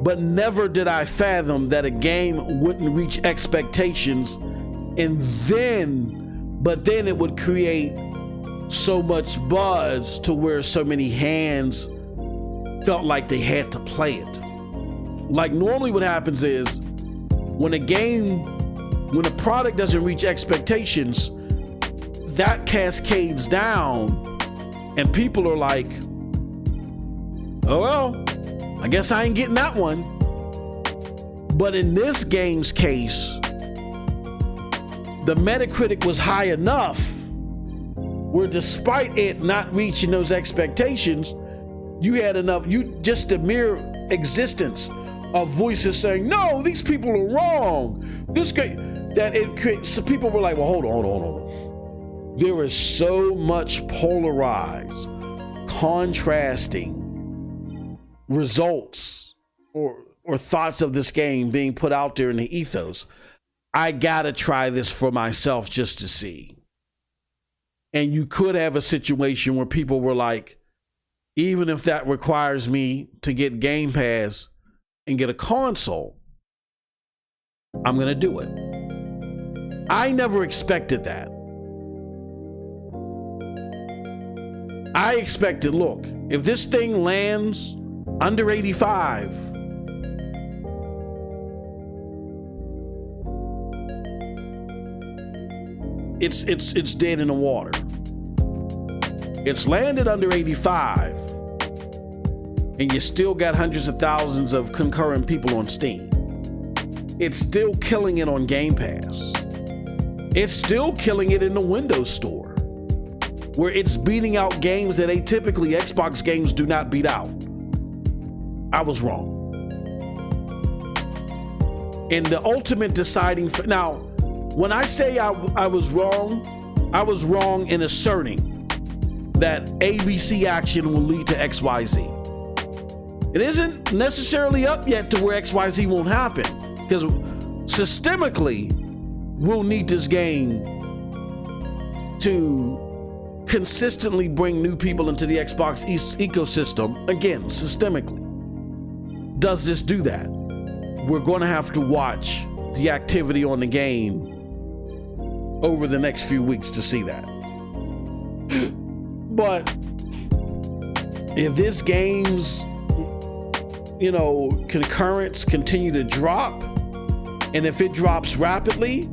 but never did I fathom that a game wouldn't reach expectations but then it would create so much buzz to where so many hands felt like they had to play it. Like normally what happens is when a product doesn't reach expectations, that cascades down and people are like, oh well, I guess I ain't getting that one. But in this game's case, the Metacritic was high enough where despite it not reaching those expectations, just the mere existence of voices saying, no, these people are wrong. So people were like, well, hold on. There is so much polarized, contrasting results or thoughts of this game being put out there in the ethos. I gotta try this for myself just to see. And you could have a situation where people were like, even if that requires me to get Game Pass and get a console, I'm gonna do it. I never expected that. I expected, look, if this thing lands under 85, it's dead in the water. It's landed under 85, and you still got hundreds of thousands of concurrent people on Steam. It's still killing it on Game Pass. It's still killing it in the Windows Store, where it's beating out games that atypically Xbox games do not beat out. I was wrong. And the ultimate deciding now, when I say I was wrong in asserting that ABC action will lead to XYZ. It isn't necessarily up yet to where XYZ won't happen, because systemically, we'll need this game to consistently bring new people into the Xbox ecosystem. Again, systemically. Does this do that? We're going to have to watch the activity on the game over the next few weeks to see that. But if this game's, concurrence continue to drop, and if it drops rapidly,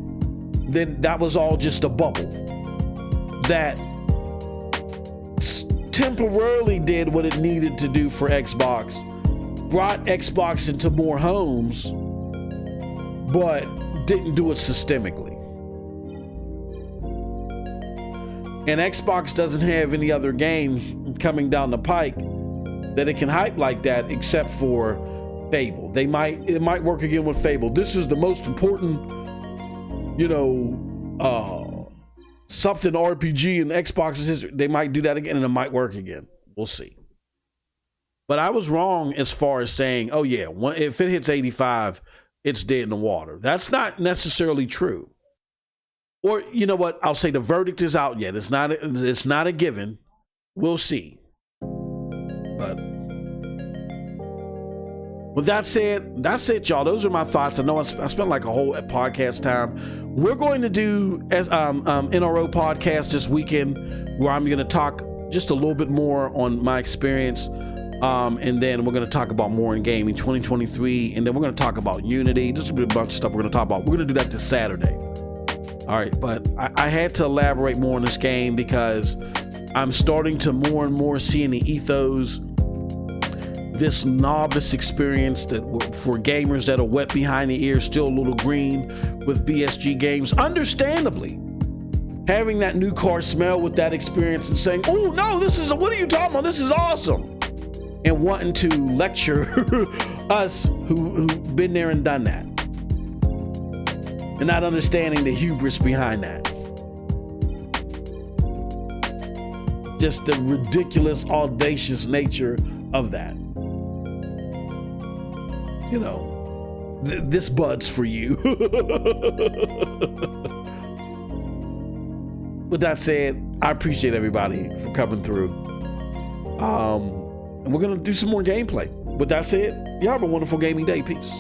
then that was all just a bubble that temporarily did what it needed to do for Xbox, brought Xbox into more homes, but didn't do it systemically. And Xbox doesn't have any other game coming down the pike that it can hype like that, except for Fable. It might work again with Fable. This is the most important, something RPG in Xbox's history. They might do that again, and it might work again. We'll see. But I was wrong as far as saying, oh yeah, if it hits 85, it's dead in the water. That's not necessarily true. Or you know what? I'll say the verdict is out yet. It's not a given. We'll see. But with that said, that's it, y'all. Those are my thoughts. I know I spent like a whole podcast time. We're going to do NRO podcast this weekend, where I'm going to talk just a little bit more on my experience. And then we're going to talk about more in gaming 2023. And then we're going to talk about Unity. Just a bunch of stuff we're going to talk about. We're going to do that this Saturday. All right. But I had to elaborate more on this game because I'm starting to more and more see in the ethos this novice experience that for gamers that are wet behind the ears, still a little green with BSG games. Understandably, having that new car smell with that experience and saying, oh no, what are you talking about? This is awesome. And wanting to lecture us who've been there and done that. And not understanding the hubris behind that. Just the ridiculous, audacious nature of that. This bud's for you. With that said, I appreciate everybody for coming through. And we're going to do some more gameplay. With that said, y'all have a wonderful gaming day. Peace.